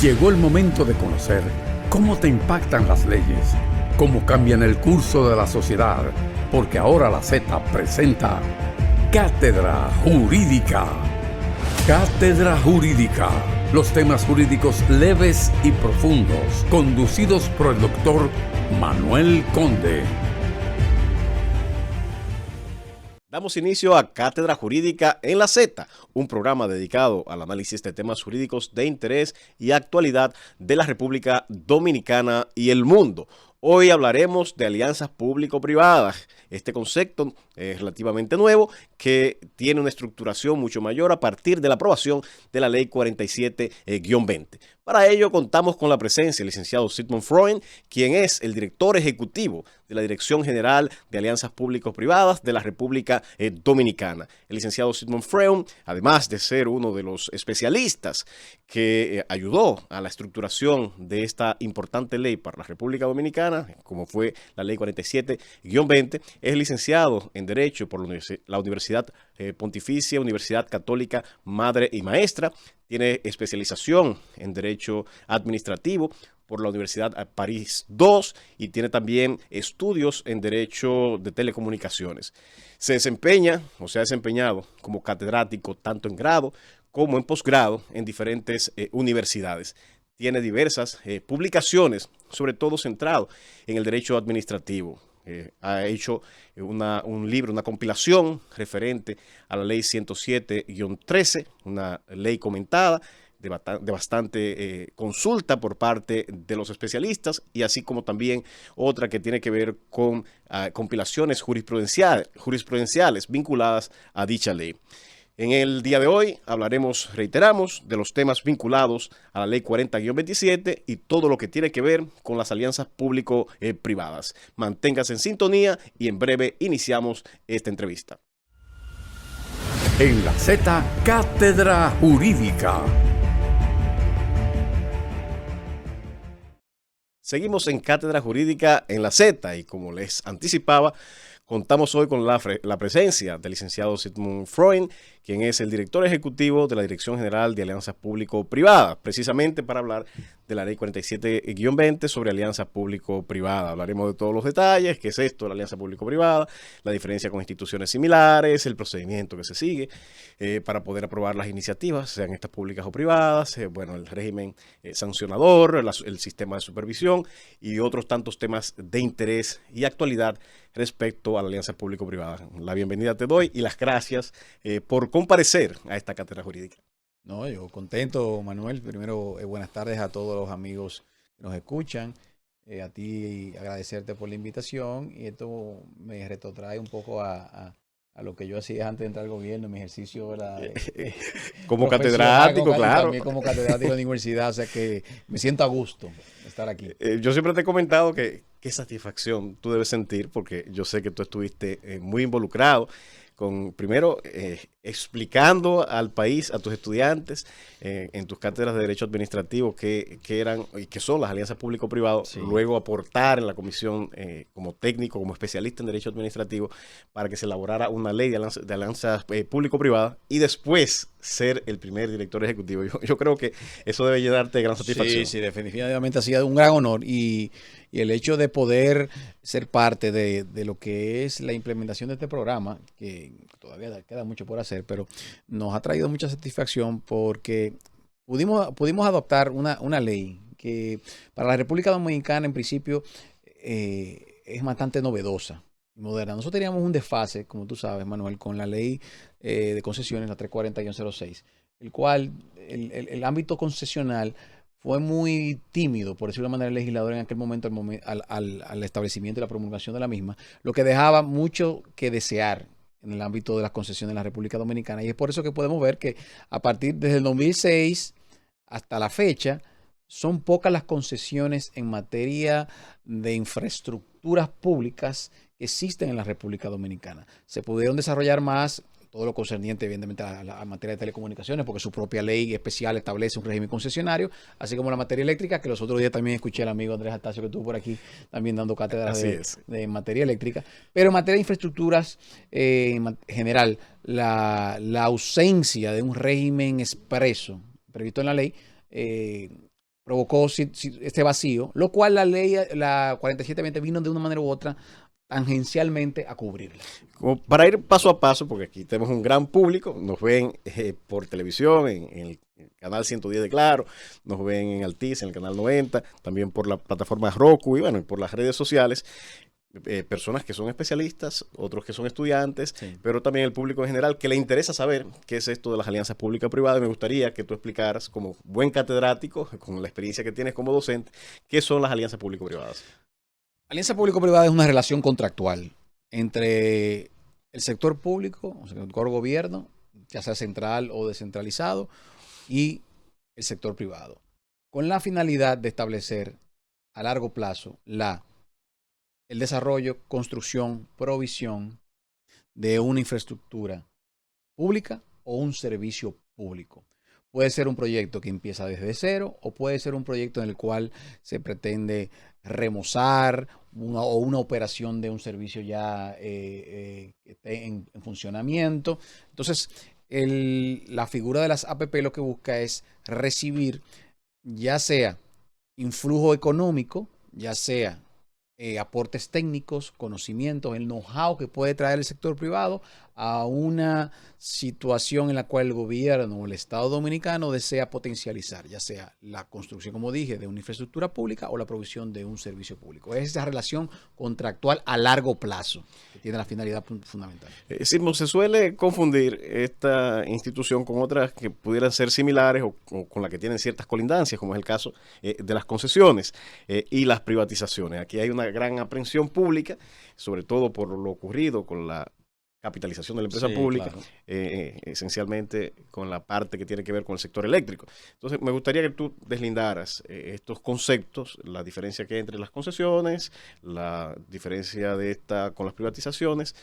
Llegó el momento de conocer cómo te impactan las leyes, cómo cambian el curso de la sociedad, porque ahora la Z presenta Cátedra Jurídica. Cátedra Jurídica, los temas jurídicos leves y profundos, conducidos por el doctor Manuel Conde. Damos inicio a Cátedra Jurídica en la Z, un programa dedicado al análisis de temas jurídicos de interés y actualidad de la República Dominicana y el mundo. Hoy hablaremos de alianzas público-privadas. Este concepto es relativamente nuevo, que tiene una estructuración mucho mayor a partir de la aprobación de la Ley 47-20. Para ello contamos con la presencia del licenciado Sigmund Freud, quien es el director ejecutivo de la Dirección General de Alianzas Público-Privadas de la República Dominicana. El licenciado Sigmund Freud, además de ser uno de los especialistas que ayudó a la estructuración de esta importante ley para la República Dominicana, como fue la Ley 47-20, es licenciado en Derecho por la Universidad Pontificia, Universidad Católica Madre y Maestra. Tiene especialización en Derecho Administrativo por la Universidad París II y tiene también estudios en Derecho de Telecomunicaciones. Se ha desempeñado como catedrático tanto en grado como en posgrado en diferentes universidades. Tiene diversas publicaciones, sobre todo centrado en el derecho administrativo. Ha hecho un libro, una compilación referente a la ley 107-13, una ley comentada de bastante consulta por parte de los especialistas, y así como también otra que tiene que ver con compilaciones jurisprudenciales vinculadas a dicha ley. En el día de hoy reiteramos, de los temas vinculados a la Ley 40-27 y todo lo que tiene que ver con las alianzas público-privadas. Manténgase en sintonía y en breve iniciamos esta entrevista. En la Z, Cátedra Jurídica. Seguimos en Cátedra Jurídica en la Z y, como les anticipaba, contamos hoy con la presencia del licenciado Sigmund Freud, quien es el director ejecutivo de la Dirección General de Alianzas Público-Privadas, precisamente para hablar de la Ley 47-20 sobre alianzas público-privadas. Hablaremos de todos los detalles, qué es esto, la alianza público-privada, la diferencia con instituciones similares, el procedimiento que se sigue para poder aprobar las iniciativas, sean estas públicas o privadas, el régimen sancionador, el sistema de supervisión y otros tantos temas de interés y actualidad respecto a la alianza público-privada. La bienvenida te doy y las gracias por comparecer a esta cátedra jurídica. No, yo contento, Manuel. Primero, buenas tardes a todos los amigos que nos escuchan. A ti agradecerte por la invitación, y esto me retrotrae un poco a lo que yo hacía antes de entrar al gobierno, mi ejercicio, ¿verdad? Como catedrático, claro. También como catedrático de la universidad, o sea que me siento a gusto de estar aquí. Yo siempre te he comentado que qué satisfacción tú debes sentir, porque yo sé que tú estuviste muy involucrado primero explicando al país, a tus estudiantes, en tus cátedras de Derecho Administrativo qué eran y qué son las alianzas público-privadas, sí. Luego aportar en la comisión como técnico, como especialista en Derecho Administrativo, para que se elaborara una ley de alianzas público-privadas, y después ser el primer director ejecutivo. Yo creo que eso debe llenarte de gran satisfacción. Sí, definitivamente ha sido un gran honor, y el hecho de poder ser parte de lo que es la implementación de este programa, que todavía queda mucho por hacer, pero nos ha traído mucha satisfacción porque pudimos adoptar una ley que para la República Dominicana en principio es bastante novedosa y moderna. Nosotros teníamos un desfase, como tú sabes, Manuel, con la ley de concesiones, la 340-06, el cual el ámbito concesional fue muy tímido, por decirlo de manera, el legislador en aquel momento al establecimiento y la promulgación de la misma, lo que dejaba mucho que desear en el ámbito de las concesiones en la República Dominicana. Y es por eso que podemos ver que a partir desde el 2006 hasta la fecha, son pocas las concesiones en materia de infraestructuras públicas que existen en la República Dominicana. Se pudieron desarrollar más todo lo concerniente, evidentemente, a la materia de telecomunicaciones, porque su propia ley especial establece un régimen concesionario, así como la materia eléctrica, que los otros días también escuché al amigo Andrés Astacio, que estuvo por aquí también dando cátedras de materia eléctrica. Pero en materia de infraestructuras, en general, la ausencia de un régimen expreso previsto en la ley provocó este vacío, lo cual la ley, la 4720, vino de una manera u otra tangencialmente a cubrirla. Como para ir paso a paso, porque aquí tenemos un gran público, nos ven por televisión, en el canal 110 de Claro, nos ven en Altiz, en el canal 90, también por la plataforma Roku y bueno, por las redes sociales. Personas que son especialistas, otros que son estudiantes, sí, pero también el público en general que le interesa saber qué es esto de las alianzas público-privadas. Me gustaría que tú explicaras, como buen catedrático, con la experiencia que tienes como docente, qué son las alianzas público-privadas. Alianza público-privada es una relación contractual entre el sector público, o sea, el gobierno, ya sea central o descentralizado, y el sector privado, con la finalidad de establecer a largo plazo el desarrollo, construcción, provisión de una infraestructura pública o un servicio público. Puede ser un proyecto que empieza desde cero o puede ser un proyecto en el cual se pretende remozar o una operación de un servicio ya que esté en funcionamiento. Entonces, la figura de las APP lo que busca es recibir ya sea influjo económico, ya sea aportes técnicos, conocimientos, el know-how que puede traer el sector privado a una situación en la cual el gobierno o el Estado dominicano desea potencializar, ya sea la construcción, como dije, de una infraestructura pública o la provisión de un servicio público. Es esa relación contractual a largo plazo que tiene la finalidad fundamental. Sí, se suele confundir esta institución con otras que pudieran ser similares o con la que tienen ciertas colindancias, como es el caso de las concesiones y las privatizaciones. Aquí hay una gran aprehensión pública, sobre todo por lo ocurrido con la capitalización de la empresa pública, claro, esencialmente con la parte que tiene que ver con el sector eléctrico. Entonces, me gustaría que tú deslindaras estos conceptos, la diferencia que hay entre las concesiones, la diferencia de esta con las privatizaciones,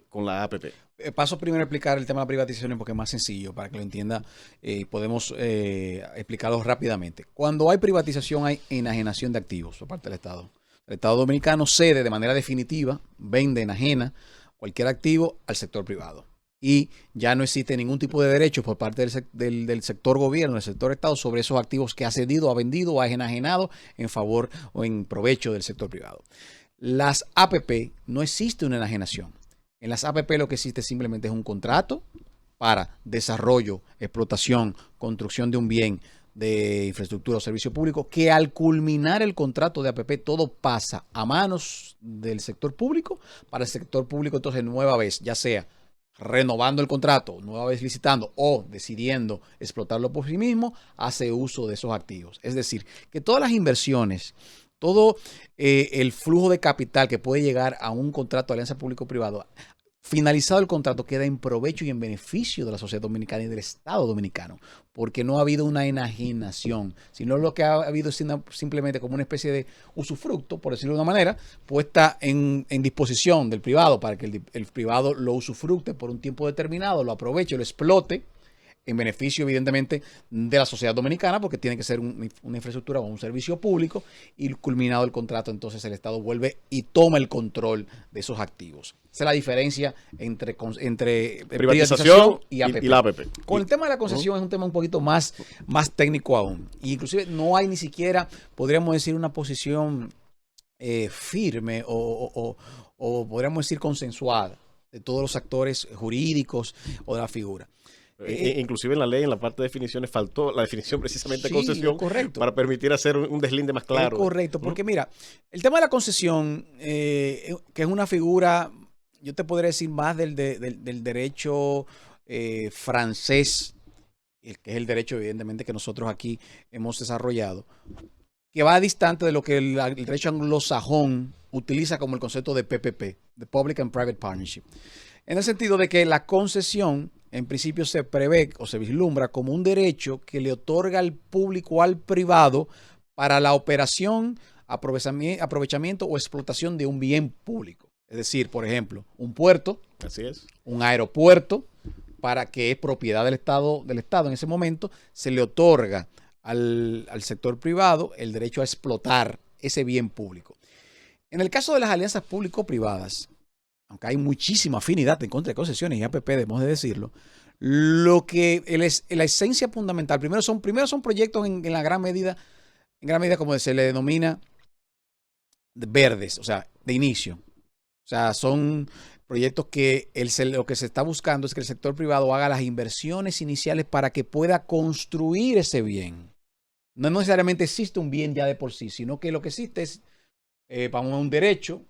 con la APP. Paso primero a explicar el tema de la privatización porque es más sencillo para que lo entienda y podemos explicarlo rápidamente. Cuando hay privatización hay enajenación de activos por parte del Estado. El Estado dominicano cede de manera definitiva, vende, enajena cualquier activo al sector privado. Y ya no existe ningún tipo de derecho por parte del sector gobierno, del sector Estado, sobre esos activos que ha cedido, ha vendido o ha enajenado en favor o en provecho del sector privado. Las APP no existe una enajenación. En las APP lo que existe simplemente es un contrato para desarrollo, explotación, construcción de un bien, de infraestructura o servicio público, que al culminar el contrato de APP todo pasa a manos del sector público, para el sector público entonces nueva vez, ya sea renovando el contrato, nueva vez licitando o decidiendo explotarlo por sí mismo, hace uso de esos activos. Es decir, que todas las inversiones, todo el flujo de capital que puede llegar a un contrato de alianza público-privado, finalizado el contrato, queda en provecho y en beneficio de la sociedad dominicana y del Estado dominicano, porque no ha habido una enajenación, sino lo que ha habido es simplemente como una especie de usufructo, por decirlo de una manera, puesta en disposición del privado para que el privado lo usufructe por un tiempo determinado, lo aproveche, lo explote, en beneficio evidentemente de la sociedad dominicana, porque tiene que ser una infraestructura o un servicio público, y culminado el contrato entonces el Estado vuelve y toma el control de esos activos. Esa es la diferencia entre privatización y APP. Y la APP. Con el tema de la concesión es un tema un poquito más técnico aún, y inclusive no hay ni siquiera, podríamos decir, una posición firme o podríamos decir consensuada de todos los actores jurídicos o de la figura. Inclusive en la ley, en la parte de definiciones, faltó la definición precisamente de concesión, correcto, para permitir hacer un deslinde más claro. Es correcto, porque mira, el tema de la concesión, que es una figura, yo te podría decir más del derecho francés, que es el derecho evidentemente que nosotros aquí hemos desarrollado, que va distante de lo que el derecho anglosajón utiliza como el concepto de PPP, de Public and Private Partnership, en el sentido de que la concesión en principio se prevé o se vislumbra como un derecho que le otorga al público o al privado para la operación, aprovechamiento o explotación de un bien público. Es decir, por ejemplo, un puerto, así es, un aeropuerto, para que es propiedad del Estado en ese momento, se le otorga al sector privado el derecho a explotar ese bien público. En el caso de las alianzas público-privadas, aunque hay muchísima afinidad en contra de concesiones y APP, debemos de decirlo, lo que la esencia fundamental, primero son proyectos en la gran medida en gran medida como se le denomina verdes, o sea, de inicio. O sea, son proyectos que lo que se está buscando es que el sector privado haga las inversiones iniciales para que pueda construir ese bien. No necesariamente existe un bien ya de por sí, sino que lo que existe es, vamos a un derecho,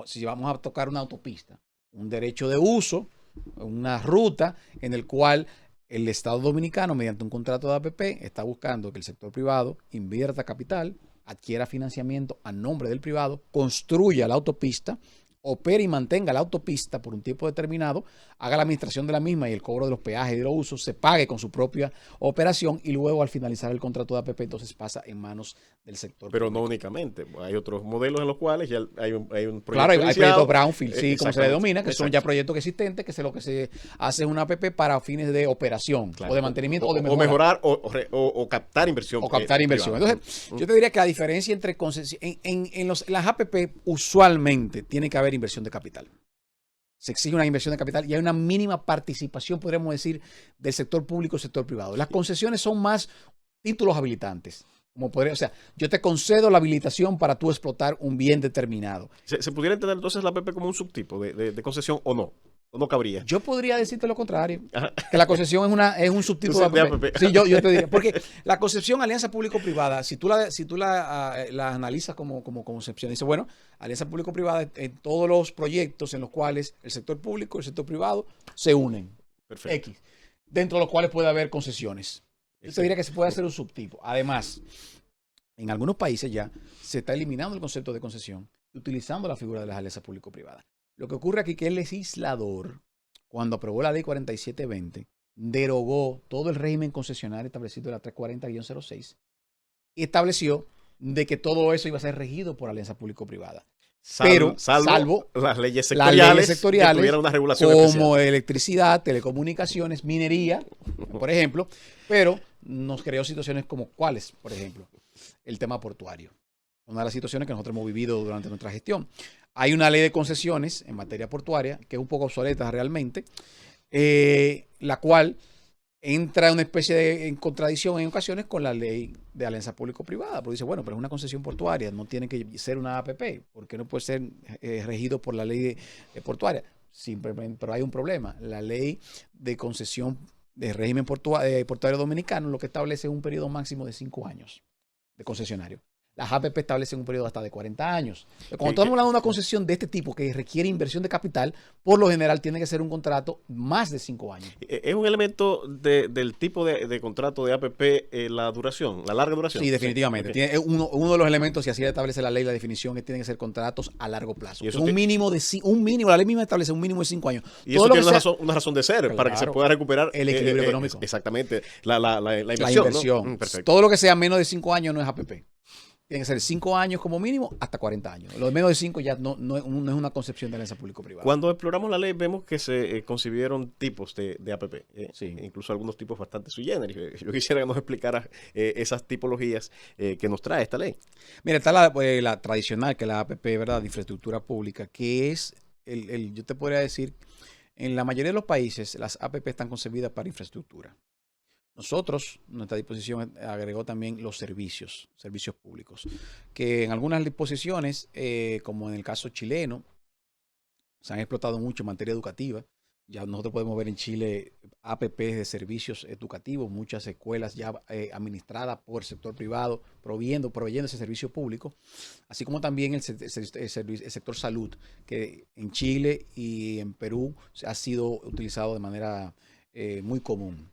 si vamos a tocar una autopista, un derecho de uso, una ruta en el cual el Estado Dominicano, mediante un contrato de APP, está buscando que el sector privado invierta capital, adquiera financiamiento a nombre del privado, construya la autopista, opere y mantenga la autopista por un tiempo determinado, haga la administración de la misma y el cobro de los peajes y de los usos se pague con su propia operación y luego al finalizar el contrato de APP entonces pasa en manos del sector Pero público. no únicamente, hay otros modelos en los cuales ya hay un proyecto Claro, hay iniciado. proyectos brownfield, sí, como se le denomina, que son Exacto. ya proyectos existentes, que lo que se hace es una APP para fines de operación, Claro. o de mantenimiento, o de o mejora. mejorar o captar inversión. O captar inversión. privada. Entonces, yo te diría que la diferencia entre las APP usualmente tiene que haber inversión de capital. Se exige una inversión de capital y hay una mínima participación, podríamos decir, del sector público y sector privado. Las concesiones son más títulos habilitantes. O sea, yo te concedo la habilitación para tú explotar un bien determinado. ¿Se pudiera entender entonces la APP como un subtipo de concesión o no? ¿O no cabría? Yo podría decirte lo contrario, Ajá. que la concesión es un subtipo de APP. Sí, yo te diría, porque la concepción alianza público-privada, si tú la analizas como concepción, dice, bueno, alianza público-privada en todos los proyectos en los cuales el sector público y el sector privado se unen. Perfecto. X, dentro de los cuales puede haber concesiones. Yo te diría que se puede hacer un subtipo. Además, en algunos países ya se está eliminando el concepto de concesión, utilizando la figura de las alianzas público-privadas. Lo que ocurre aquí es que el legislador, cuando aprobó la ley 4720, derogó todo el régimen concesionario establecido en la 340-06 y estableció de que todo eso iba a ser regido por alianza público-privada. Salvo las leyes sectoriales que tuvieran una regulación como especial. electricidad, telecomunicaciones, minería, por ejemplo, pero nos creó situaciones como cuáles, por ejemplo, el tema portuario. Una de las situaciones que nosotros hemos vivido durante nuestra gestión. Hay una ley de concesiones en materia portuaria que es un poco obsoleta realmente, la cual entra en una especie en contradicción en ocasiones con la ley de alianza público-privada, porque dice, bueno, pero es una concesión portuaria, no tiene que ser una APP, porque no puede ser regido por la ley de portuaria. Simplemente, pero hay un problema. La ley de concesión de régimen portuario dominicano lo que establece es un periodo máximo de 5 años de concesionario. Las APP establecen un periodo hasta de 40 años. Cuando estamos hablando de una concesión de este tipo que requiere inversión de capital, por lo general tiene que ser un contrato más de 5 años. ¿Es un elemento del tipo de contrato de APP la duración, la larga duración? Sí, definitivamente. Okay. Tiene uno de los elementos, y así establece la ley, la definición, que tienen que ser contratos a largo plazo. Y eso un mínimo, la ley misma establece un mínimo de 5 años. Y eso tiene una razón de ser, claro, para que se pueda recuperar el equilibrio económico. Exactamente, la inversión. La inversión. ¿No? Perfecto. Todo lo que sea menos de 5 años no es APP. Tiene que ser 5 años como mínimo hasta 40 años. Lo de menos de 5 ya no es una concepción de alianza público-privada. Cuando exploramos la ley vemos que se concibieron tipos de APP, sí. Incluso algunos tipos bastante sui generis. Yo quisiera que nos explicara esas tipologías que nos trae esta ley. Mira, está la tradicional, que es la APP, ¿verdad? De infraestructura pública, que es, yo te podría decir, en la mayoría de los países las APP están concebidas para infraestructura. Nosotros, nuestra disposición agregó también los servicios públicos, que en algunas disposiciones, como en el caso chileno, se han explotado mucho en materia educativa. Ya nosotros podemos ver en Chile APP de servicios educativos, muchas escuelas ya administradas por el sector privado, proveyendo ese servicio público, así como también el sector salud, que en Chile y en Perú ha sido utilizado de manera muy común.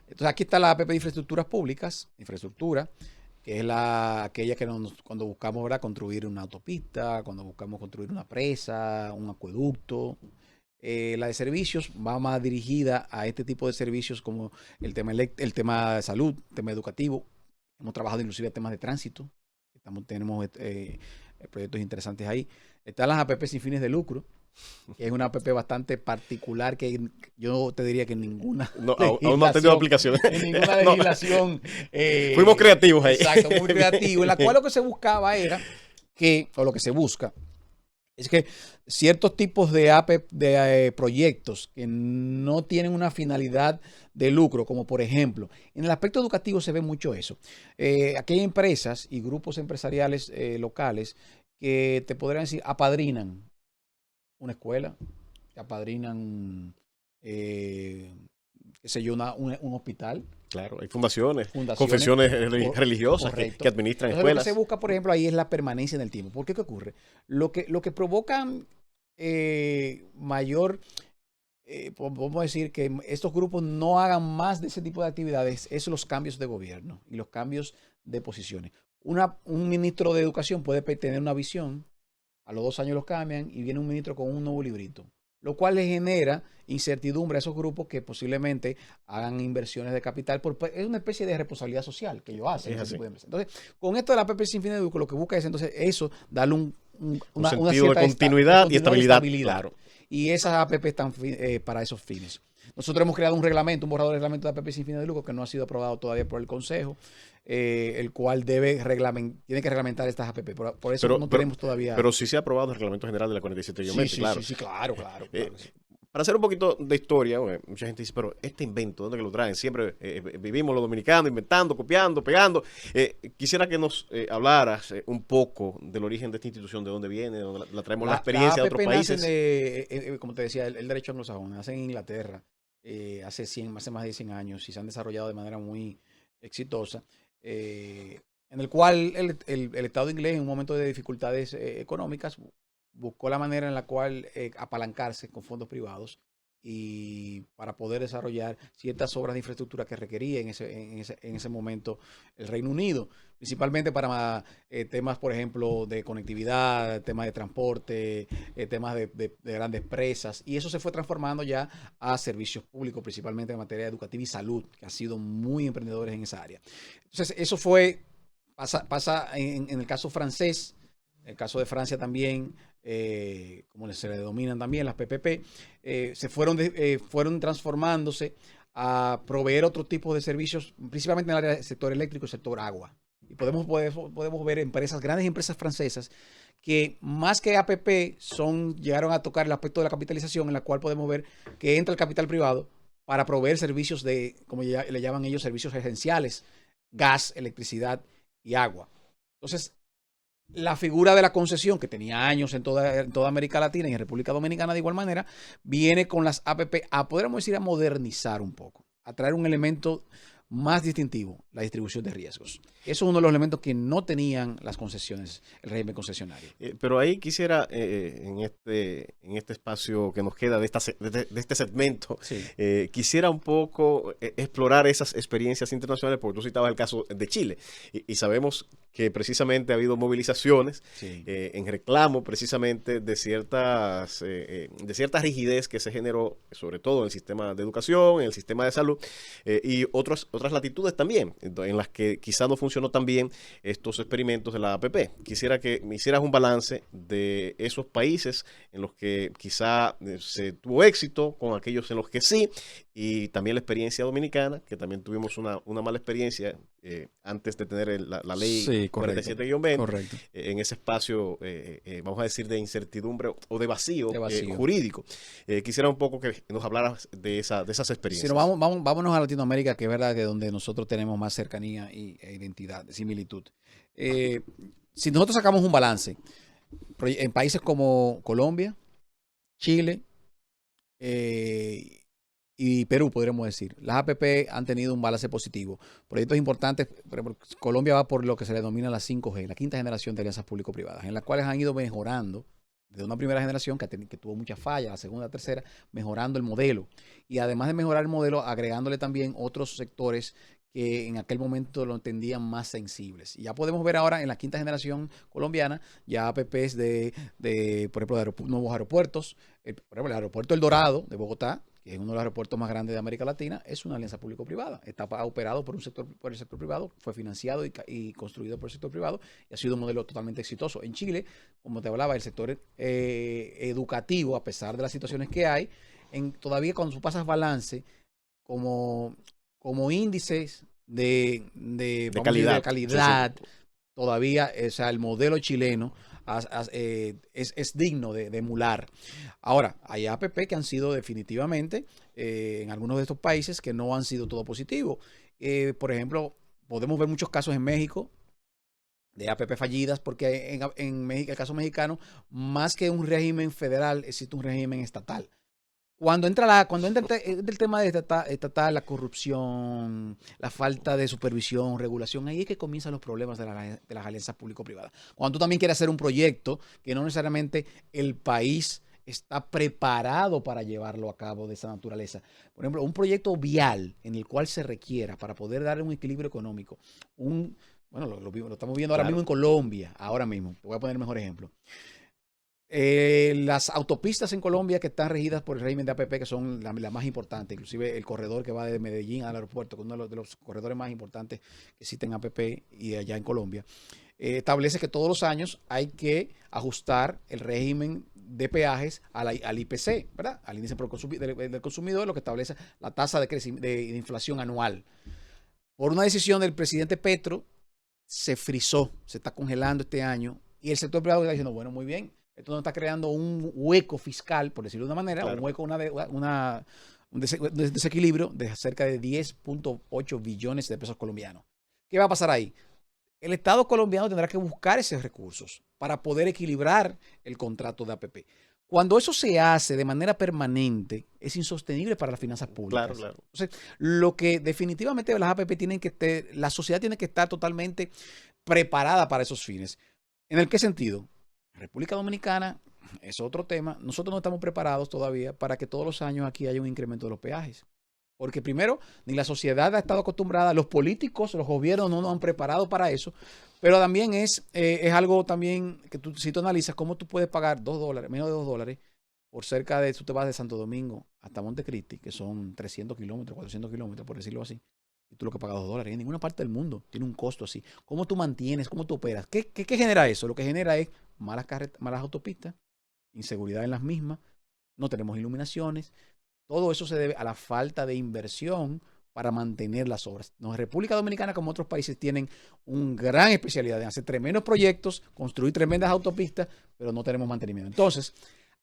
Entonces aquí está la APP de infraestructuras públicas, que es aquella que cuando buscamos, ¿verdad?, construir una autopista, cuando buscamos construir una presa, un acueducto. La de servicios va más dirigida a este tipo de servicios como el tema de salud, el tema educativo. Hemos trabajado inclusive temas de tránsito. Tenemos proyectos interesantes ahí. Están las APP sin fines de lucro, que es una APP bastante particular que yo te diría que en ninguna aún no ha tenido aplicación. En ninguna legislación. Fuimos creativos ahí. Exacto, muy creativos. En la cual lo que se buscaba era lo que se busca es que ciertos tipos de proyectos que no tienen una finalidad de lucro, como por ejemplo, en el aspecto educativo se ve mucho eso. Aquí hay empresas y grupos empresariales locales que te podrían decir, apadrinan una escuela, que apadrinan, qué sé yo, un hospital. Claro, hay fundaciones, Fundaciones, confesiones religiosas que correcto. administran Entonces, escuelas. lo que se busca, por ejemplo, ahí es la permanencia en el tiempo. ¿Por qué? ¿Qué ocurre? Lo que provoca mayor, vamos a decir, que estos grupos no hagan más de ese tipo de actividades, es los cambios de gobierno y los cambios de posiciones. Un ministro de educación puede tener una visión, a los 2 años los cambian y viene un ministro con un nuevo librito, lo cual le genera incertidumbre a esos grupos que posiblemente hagan inversiones de capital. Es una especie de responsabilidad social que ellos hacen. Es así. Entonces, con esto de la APP sin fines de lucro, lo que busca es entonces eso, darle Una una sentido de cierta continuidad y estabilidad. Claro. Y esas APP están para esos fines. Nosotros hemos creado un reglamento, un borrador de reglamento de APP sin fines de lucro que no ha sido aprobado todavía por el Consejo, el cual tiene que reglamentar estas APP. Por eso no tenemos todavía... Pero sí se ha aprobado el Reglamento General de la 47 sí, claro. Sí, claro. Sí. Para hacer un poquito de historia, mucha gente dice, pero este invento, ¿dónde que lo traen? Siempre vivimos los dominicanos inventando, copiando, pegando. Quisiera que nos hablaras un poco del origen de esta institución, de dónde viene, de dónde la traemos, la experiencia de otros países. Como te decía, el derecho anglosajón nace en Inglaterra hace más de 100 años y se han desarrollado de manera muy exitosa, en el cual el Estado inglés, en un momento de dificultades económicas, buscó la manera en la cual apalancarse con fondos privados y para poder desarrollar ciertas obras de infraestructura que requería en ese momento el Reino Unido, principalmente para temas, por ejemplo, de conectividad, temas de transporte, temas de grandes presas, y eso se fue transformando ya a servicios públicos, principalmente en materia educativa y salud, que han sido muy emprendedores en esa área. Entonces, eso pasa en el caso francés, en el caso de Francia también, como se le denominan también las PPP, se fueron transformándose a proveer otros tipos de servicios, principalmente en el área del sector eléctrico y sector agua. Y podemos ver grandes empresas francesas que más que APP llegaron a tocar el aspecto de la capitalización, en la cual podemos ver que entra el capital privado para proveer servicios como le llaman ellos, servicios esenciales, gas, electricidad y agua. Entonces, la figura de la concesión, que tenía años en toda América Latina y en República Dominicana de igual manera, viene con las APP podríamos decir, a modernizar un poco, a traer un elemento más distintivo, la distribución de riesgos. Eso es uno de los elementos que no tenían las concesiones, el régimen concesionario. Pero ahí quisiera, en este espacio que nos queda de este segmento, sí, quisiera un poco explorar esas experiencias internacionales, porque tú citabas el caso de Chile, y sabemos que precisamente ha habido movilizaciones, sí, en reclamo precisamente de cierta rigidez que se generó, sobre todo en el sistema de educación, en el sistema de salud, y otras latitudes también, en las que quizá no funcionó tan bien estos experimentos de la APP. Quisiera que me hicieras un balance de esos países en los que quizá se tuvo éxito, con aquellos en los que sí, y también la experiencia dominicana, que también tuvimos una mala experiencia antes de tener la ley, sí, 47-20, en ese espacio, vamos a decir, de incertidumbre o de vacío. Jurídico. Quisiera un poco que nos hablaras de esas experiencias. Si no, vámonos a Latinoamérica, que es verdad que donde nosotros tenemos más cercanía e identidad, similitud. Si nosotros sacamos un balance, en países como Colombia, Chile y Perú, podríamos decir, las APP han tenido un balance positivo. Proyectos importantes, por ejemplo, Colombia va por lo que se le denomina la 5G, la quinta generación de alianzas público-privadas, en las cuales han ido mejorando desde una primera generación que tuvo muchas fallas, la segunda, tercera, mejorando el modelo. Y además de mejorar el modelo, agregándole también otros sectores que en aquel momento lo entendían más sensibles. Y ya podemos ver ahora en la quinta generación colombiana, ya APPs por ejemplo, de nuevos aeropuertos. Por ejemplo, el aeropuerto El Dorado de Bogotá, que es uno de los aeropuertos más grandes de América Latina, es una alianza público-privada. Está operado por el sector privado, fue financiado y construido por el sector privado y ha sido un modelo totalmente exitoso. En Chile, como te hablaba, el sector educativo, a pesar de las situaciones que hay, todavía cuando tú pasas balance como índices de calidad, sí, todavía, o sea, el modelo chileno es digno de emular. Ahora, hay APP que han sido definitivamente en algunos de estos países que no han sido todo positivo. Por ejemplo, podemos ver muchos casos en México de APP fallidas, porque en México, el caso mexicano, más que un régimen federal, existe un régimen estatal. Cuando entra el tema de estatal, la corrupción, la falta de supervisión, regulación, ahí es que comienzan los problemas de las alianzas público-privadas. Cuando tú también quieres hacer un proyecto que no necesariamente el país está preparado para llevarlo a cabo de esa naturaleza. Por ejemplo, un proyecto vial en el cual se requiera para poder darle un equilibrio económico, bueno, lo estamos viendo ahora mismo en Colombia, ahora mismo. Te voy a poner el mejor ejemplo. Las autopistas en Colombia que están regidas por el régimen de APP, que son las más importantes, inclusive el corredor que va de Medellín al aeropuerto, que es uno de los corredores más importantes que existen en APP y allá en Colombia, establece que todos los años hay que ajustar el régimen de peajes al IPC, ¿verdad? Al índice del consumidor, lo que establece la tasa de inflación anual. Por una decisión del presidente Petro, se frizó, se está congelando este año, y el sector privado está diciendo, bueno, muy bien, esto nos está creando un hueco fiscal, por decirlo de una manera, claro, un hueco, un desequilibrio de cerca de 10.8 billones de pesos colombianos. ¿Qué va a pasar ahí? El Estado colombiano tendrá que buscar esos recursos para poder equilibrar el contrato de APP. Cuando eso se hace de manera permanente, es insostenible para las finanzas públicas. Claro, claro. Entonces, lo que definitivamente las APP tienen que estar, la sociedad tiene que estar totalmente preparada para esos fines. ¿En qué sentido? República Dominicana es otro tema. Nosotros no estamos preparados todavía para que todos los años aquí haya un incremento de los peajes. Porque primero, ni la sociedad ha estado acostumbrada, los políticos, los gobiernos no nos han preparado para eso, pero también es algo también que si tú analizas cómo tú puedes pagar $2, menos de $2, por cerca de, tú te vas de Santo Domingo hasta Montecristi, que son 300 kilómetros, 400 kilómetros, por decirlo así, y tú lo que pagas $2, en ninguna parte del mundo tiene un costo así. ¿Cómo tú mantienes, cómo tú operas? ¿Qué genera eso? Lo que genera es malas autopistas, inseguridad en las mismas, no tenemos iluminaciones. Todo eso se debe a la falta de inversión para mantener las obras. En República Dominicana, como otros países, tienen una gran especialidad en hacer tremendos proyectos, construir tremendas autopistas, pero no tenemos mantenimiento. Entonces,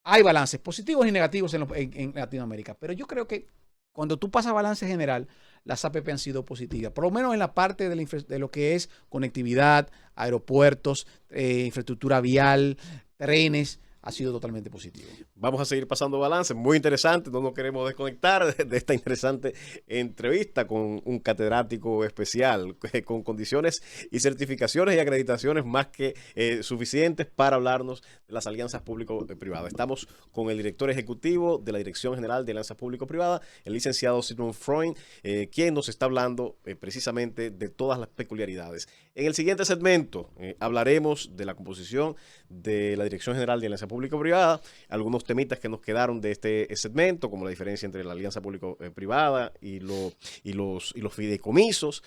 hay balances positivos y negativos en Latinoamérica, pero yo creo que cuando tú pasas balance general, las APP han sido positivas, por lo menos en la parte de lo que es conectividad, aeropuertos, infraestructura vial, trenes, ha sido totalmente positivo. Vamos a seguir pasando balance, muy interesante, no nos queremos desconectar de esta interesante entrevista con un catedrático especial, con condiciones y certificaciones y acreditaciones más que suficientes para hablarnos de las alianzas público-privadas. Estamos con el director ejecutivo de la Dirección General de Alianzas Público-Privadas, el licenciado Sigmund Freud, quien nos está hablando precisamente de todas las peculiaridades. En el siguiente segmento hablaremos de la composición de la Dirección General de Alianzas Público-Privada, algunos temitas que nos quedaron de este segmento, como la diferencia entre la alianza público-privada y los fideicomisos,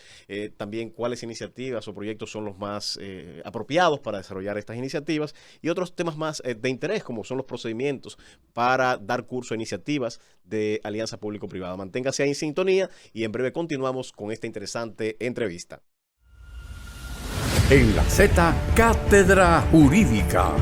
también cuáles iniciativas o proyectos son los más apropiados para desarrollar estas iniciativas y otros temas más de interés, como son los procedimientos para dar curso a iniciativas de alianza público-privada. Manténgase ahí en sintonía y en breve continuamos con esta interesante entrevista. En la Z, Cátedra Jurídica.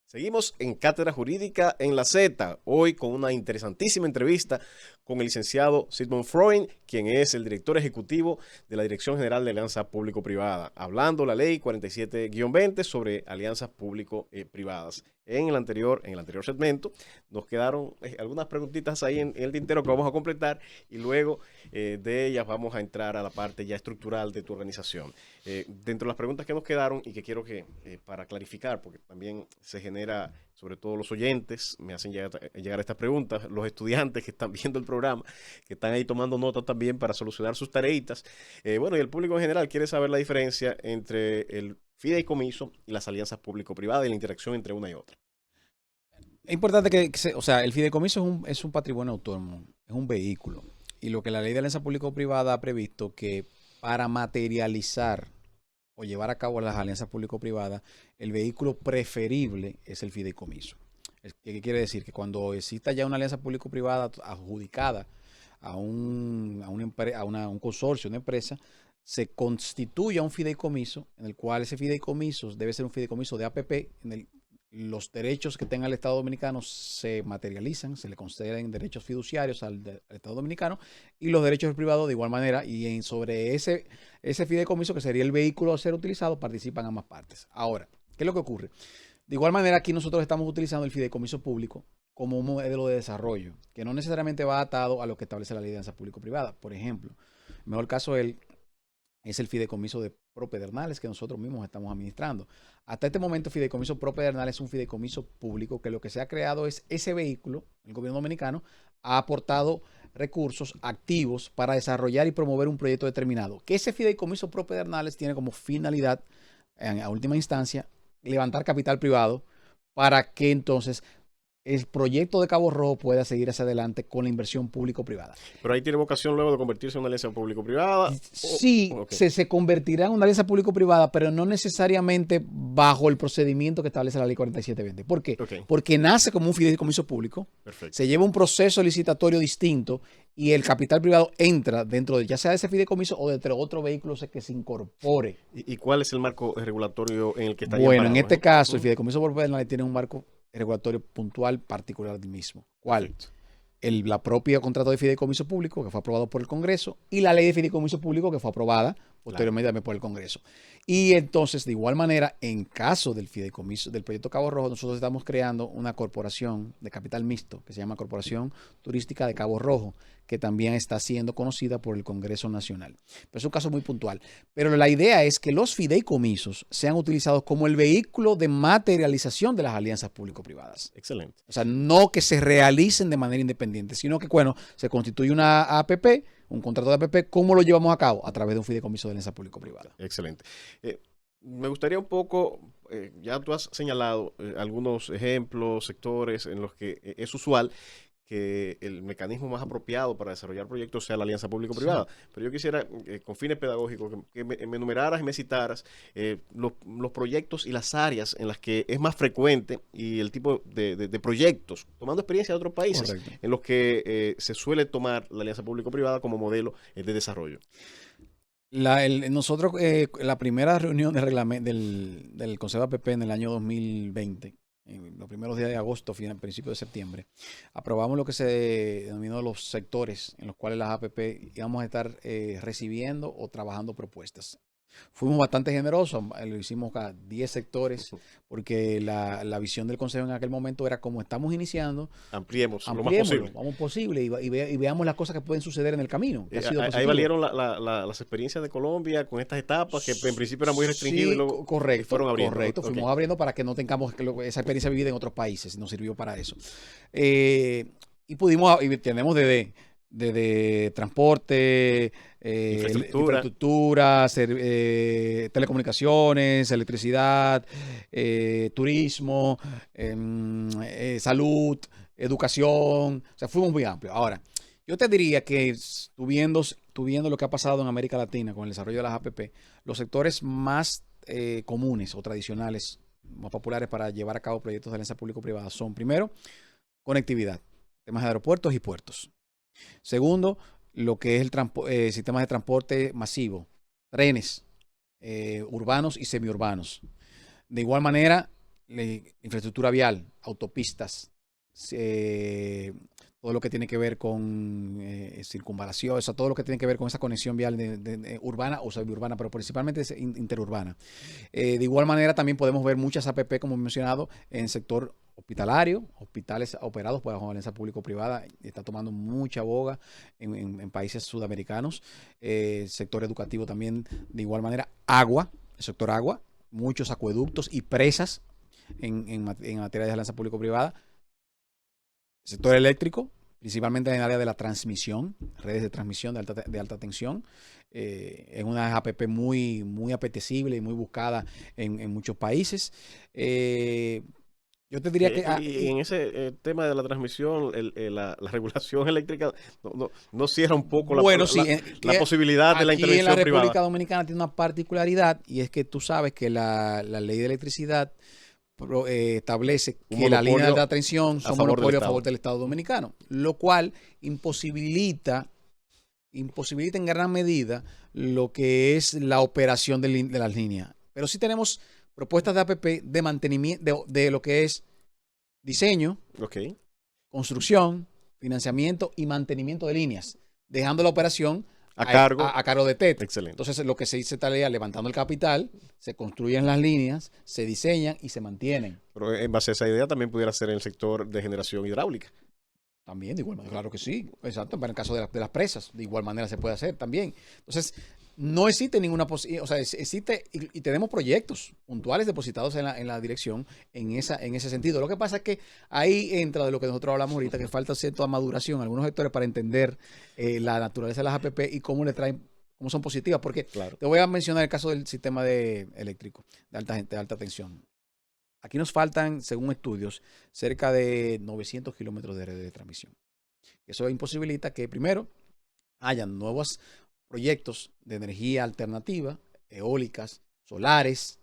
Seguimos en Cátedra Jurídica en la Z, hoy con una interesantísima entrevista con el licenciado Sigmund Freud, quien es el director ejecutivo de la Dirección General de Alianza Público-Privada, hablando la ley 47-20 sobre alianzas público-privadas. En el anterior segmento nos quedaron algunas preguntitas ahí en el tintero que vamos a completar y luego de ellas vamos a entrar a la parte ya estructural de tu organización. Dentro de las preguntas que nos quedaron y que quiero que para clarificar, porque también se genera, sobre todo los oyentes, me hacen llegar estas preguntas, los estudiantes que están viendo el programa, que están ahí tomando notas también para solucionar sus tareitas. Bueno, y el público en general quiere saber la diferencia entre el fideicomiso y las alianzas público-privadas y la interacción entre una y otra. Es importante o sea, el fideicomiso es un patrimonio autónomo, es un vehículo. Y lo que la ley de alianza público-privada ha previsto que para materializar o llevar a cabo las alianzas público-privadas, el vehículo preferible es el fideicomiso. ¿Qué quiere decir? Que cuando exista ya una alianza público-privada adjudicada a un consorcio, una empresa, se constituya un fideicomiso, en el cual ese fideicomiso debe ser un fideicomiso de APP, los derechos que tenga el Estado Dominicano se materializan, se le conceden derechos fiduciarios al Estado Dominicano y los derechos del privado de igual manera, y sobre ese fideicomiso, que sería el vehículo a ser utilizado, participan ambas partes. Ahora, ¿qué es lo que ocurre? De igual manera, aquí nosotros estamos utilizando el fideicomiso público como un modelo de desarrollo, que no necesariamente va atado a lo que establece la ley de alianza público-privada. Por ejemplo, el mejor caso es el fideicomiso de propedernales que nosotros mismos estamos administrando. Hasta este momento, fideicomiso propedernales es un fideicomiso público que lo que se ha creado es ese vehículo. El gobierno dominicano ha aportado recursos activos para desarrollar y promover un proyecto determinado. Que ese fideicomiso propedernales tiene como finalidad, a última instancia, levantar capital privado para que entonces el proyecto de Cabo Rojo pueda seguir hacia adelante con la inversión público-privada. Pero ahí tiene vocación luego de convertirse en una alianza público-privada. Sí, okay. se convertirá en una alianza público-privada, pero no necesariamente bajo el procedimiento que establece la ley 4720. ¿Por qué? Okay. Porque nace como un fideicomiso público, perfecto, se lleva un proceso licitatorio distinto y el capital privado entra dentro de ya sea de ese fideicomiso o de otro vehículo que se incorpore. ¿Y cuál es el marco regulatorio en el que está? Bueno, en este caso, el fideicomiso propedernal tiene un marco regulatorio puntual particular del mismo. ¿Cuál? La propia contrato de fideicomiso público que fue aprobado por el Congreso y la ley de fideicomiso público que fue aprobada posteriormente por el Congreso. Y entonces, de igual manera, en caso del fideicomiso del proyecto Cabo Rojo, nosotros estamos creando una corporación de capital mixto que se llama Corporación Turística de Cabo Rojo, que también está siendo conocida por el Congreso Nacional. Pero es un caso muy puntual. Pero la idea es que los fideicomisos sean utilizados como el vehículo de materialización de las alianzas público-privadas. Excelente. O sea, no que se realicen de manera independiente, sino que, bueno, se constituye una APP, un contrato de APP. ¿Cómo lo llevamos a cabo? A través de un fideicomiso de alianza público-privada. Excelente. Me gustaría un poco, ya tú has señalado algunos ejemplos, sectores en los que es usual que el mecanismo más apropiado para desarrollar proyectos sea la alianza público-privada. Sí. Pero yo quisiera, con fines pedagógicos, que me enumeraras y me citaras los proyectos y las áreas en las que es más frecuente y el tipo de proyectos, tomando experiencia de otros países, correcto, en los que se suele tomar la alianza público-privada como modelo de desarrollo. Nosotros, la primera reunión del Consejo de APP en el año 2020, en los primeros días de agosto, principios de septiembre, aprobamos lo que se denominó los sectores en los cuales las APP íbamos a estar recibiendo o trabajando propuestas. Fuimos bastante generosos, lo hicimos a 10 sectores, porque la visión del Consejo en aquel momento era, como estamos iniciando, ampliemos lo más posible. Vamos posible y veamos las cosas que pueden suceder en el camino. Ahí valieron las experiencias de Colombia con estas etapas que en principio eran muy restringidas, sí, y luego correcto, fueron abriendo. Correcto, fuimos abriendo para que no tengamos esa experiencia vivida en otros países, nos sirvió para eso. Y tenemos desde transporte, infraestructura, telecomunicaciones, electricidad, turismo, salud, educación. O sea, fuimos muy amplios. Ahora, yo te diría que tú viendo lo que ha pasado en América Latina con el desarrollo de las APP, los sectores más comunes o tradicionales, más populares para llevar a cabo proyectos de alianza público-privada son, primero, conectividad, temas de aeropuertos y puertos. Segundo, lo que es el sistema de transporte masivo, trenes urbanos y semiurbanos. De igual manera, infraestructura vial, autopistas, todo lo que tiene que ver con circunvalación, o sea, todo lo que tiene que ver con esa conexión vial urbana o suburbana, pero principalmente interurbana. De igual manera, también podemos ver muchas APP, como he mencionado, en el sector hospitalario, hospitales operados por la alianza público-privada, está tomando mucha boga en países sudamericanos. Sector educativo también, de igual manera. Agua, el sector agua, muchos acueductos y presas en materia de alianza público-privada. Sector eléctrico, principalmente en el área de la transmisión, redes de transmisión de alta tensión. Es una APP muy, muy apetecible y muy buscada en muchos países. Yo te diría que... y en ese tema de la transmisión, la regulación eléctrica no cierra un poco la posibilidad de la intervención privada. Aquí en la República Dominicana tiene una particularidad, y es que tú sabes que la ley de electricidad establece que la línea de alta tensión son monopolios a favor del Estado Dominicano, lo cual imposibilita imposibilita en gran medida lo que es la operación de las líneas. Pero sí tenemos propuestas de APP de mantenimiento, de lo que es diseño, construcción, financiamiento y mantenimiento de líneas, dejando la operación a cargo de TET. Excelente. Entonces, lo que se dice tarea, levantando el capital, se construyen las líneas, se diseñan y se mantienen. Pero en base a esa idea también pudiera ser en el sector de generación hidráulica. También, de igual manera, claro que sí, exacto, para el caso de las presas, de igual manera se puede hacer también. Entonces, no existe ninguna posibilidad, o sea, existe y tenemos proyectos puntuales depositados en la dirección en ese sentido. Lo que pasa es que ahí entra de lo que nosotros hablamos ahorita, que falta cierta maduración en algunos sectores para entender la naturaleza de las APP y cómo son positivas, porque te voy a mencionar el caso del sistema eléctrico de alta tensión. Aquí nos faltan, según estudios, cerca de 900 kilómetros de red de transmisión. Eso imposibilita que, primero, hayan nuevos proyectos de energía alternativa, eólicas, solares,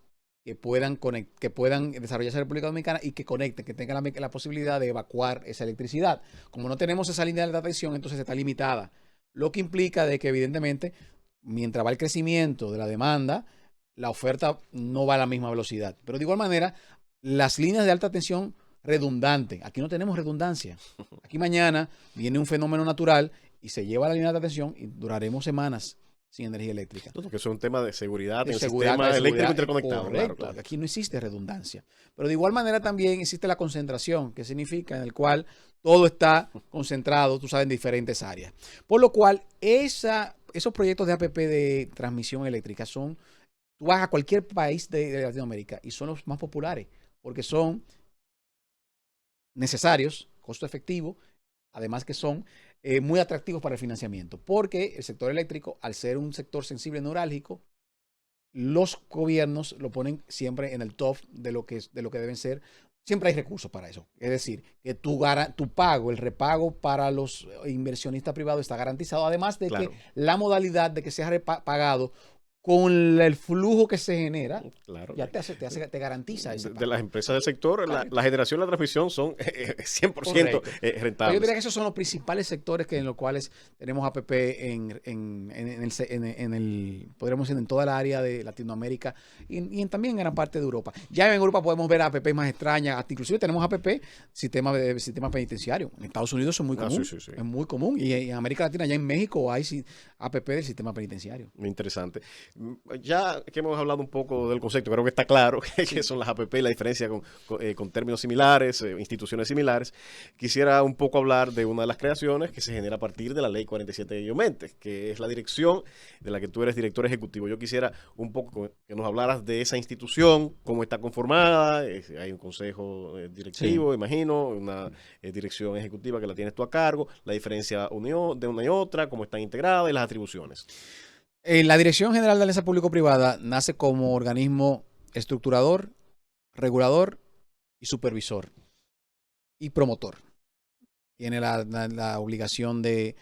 que puedan desarrollarse en la República Dominicana y que conecten, que tengan la posibilidad de evacuar esa electricidad. Como no tenemos esa línea de alta tensión, entonces está limitada. Lo que implica de que, evidentemente, mientras va el crecimiento de la demanda, la oferta no va a la misma velocidad. Pero de igual manera, las líneas de alta tensión redundantes. Aquí no tenemos redundancia. Aquí mañana viene un fenómeno natural y se lleva la línea de alta tensión y duraremos semanas sin energía eléctrica. Porque eso es un tema de seguridad en el sistema eléctrico interconectado. Correcto. Claro. Aquí no existe redundancia. Pero de igual manera también existe la concentración, que significa en el cual todo está concentrado, tú sabes, en diferentes áreas. Por lo cual, esos proyectos de APP de transmisión eléctrica tú vas a cualquier país de Latinoamérica y son los más populares, porque son necesarios, costo efectivo, además que son muy atractivos para el financiamiento, porque el sector eléctrico, al ser un sector sensible neurálgico, los gobiernos lo ponen siempre en el top de lo que deben ser. Siempre hay recursos para eso. Es decir, que tu pago, el repago para los inversionistas privados está garantizado, además de que la modalidad de que sea pagado con el flujo que se genera, ya te garantiza eso. De las empresas del sector, la generación y la transmisión son 100% rentables. Yo diría que esos son los principales sectores en los cuales tenemos APP podríamos decir, en toda la área de Latinoamérica y también en gran parte de Europa. Ya en Europa podemos ver APP más extrañas, hasta inclusive tenemos APP sistema penitenciario. En Estados Unidos son muy común, sí. Es muy común, y en América Latina, ya en México hay APP del sistema penitenciario. Muy interesante. Ya que hemos hablado un poco del concepto, creo que está claro que son las APP y la diferencia con términos similares, instituciones similares. Quisiera un poco hablar de una de las creaciones que se genera a partir de la Ley 47 de Guiomentes, que es la dirección de la que tú eres director ejecutivo. Yo quisiera un poco que nos hablaras de esa institución, cómo está conformada. Hay un consejo directivo, imagino, una dirección ejecutiva que la tienes tú a cargo, la diferencia de una y otra, cómo están integradas y las atribuciones. La Dirección General de Alianza Público-Privada nace como organismo estructurador, regulador y supervisor y promotor. Tiene la obligación de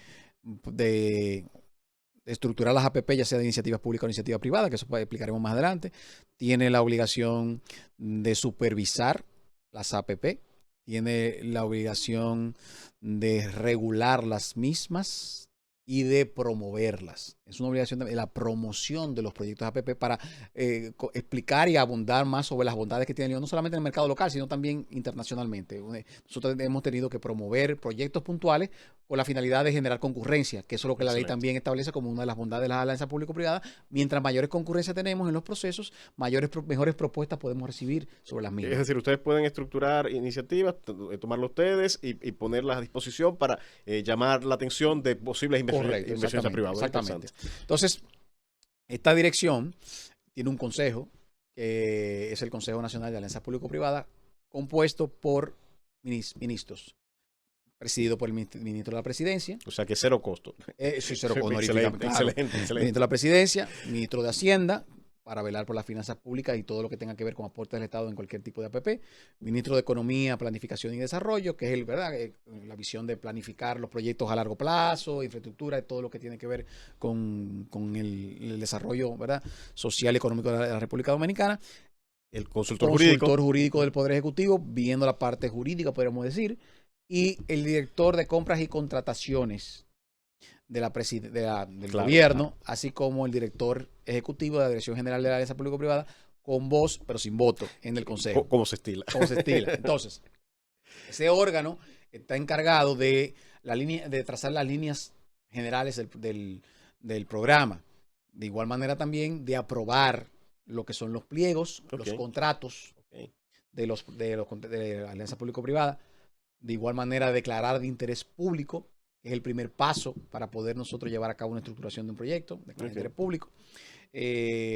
estructurar las APP, ya sea de iniciativa pública o iniciativa privada, que eso explicaremos más adelante. Tiene la obligación de supervisar las APP. Tiene la obligación de regular las mismas y de promoverlas. Es una obligación de la promoción de los proyectos APP para explicar y abundar más sobre las bondades que tienen, no solamente en el mercado local, sino también internacionalmente. Nosotros hemos tenido que promover proyectos puntuales con la finalidad de generar concurrencia, que eso es lo que la ley también establece como una de las bondades de las alianzas público-privadas. Mientras mayores concurrencias tenemos en los procesos, mejores propuestas podemos recibir sobre las mismas. Es decir, ustedes pueden estructurar iniciativas, tomarlo ustedes y ponerlas a disposición para llamar la atención de posibles inversiones privadas. Exactamente. Entonces, esta dirección tiene un consejo, que es el Consejo Nacional de Alianzas Público-Privadas, compuesto por ministros, presidido por el ministro de la Presidencia. O sea que cero costo. Sí, cero costo. Excelente. Ministro de la Presidencia, ministro de Hacienda, para velar por las finanzas públicas y todo lo que tenga que ver con aportes del Estado en cualquier tipo de APP. Ministro de Economía, Planificación y Desarrollo, que es la visión de planificar los proyectos a largo plazo, infraestructura y todo lo que tiene que ver con el desarrollo, ¿verdad?, social y económico de la República Dominicana. El consultor jurídico del Poder Ejecutivo, viendo la parte jurídica, podríamos decir. Y el director de compras y contrataciones. del Claro, gobierno, claro. así como el director ejecutivo de la Dirección General de la Alianza Público-Privada, con voz, pero sin voto, en el Consejo, ¿Cómo se estila? como se estila. Entonces, ese órgano está encargado de trazar las líneas generales del programa. De igual manera también de aprobar lo que son los pliegos, los Ok. contratos Ok. de la alianza público-privada. De igual manera declarar de interés público, que es el primer paso para poder nosotros llevar a cabo una estructuración de un proyecto, declarar de Ok. interés público.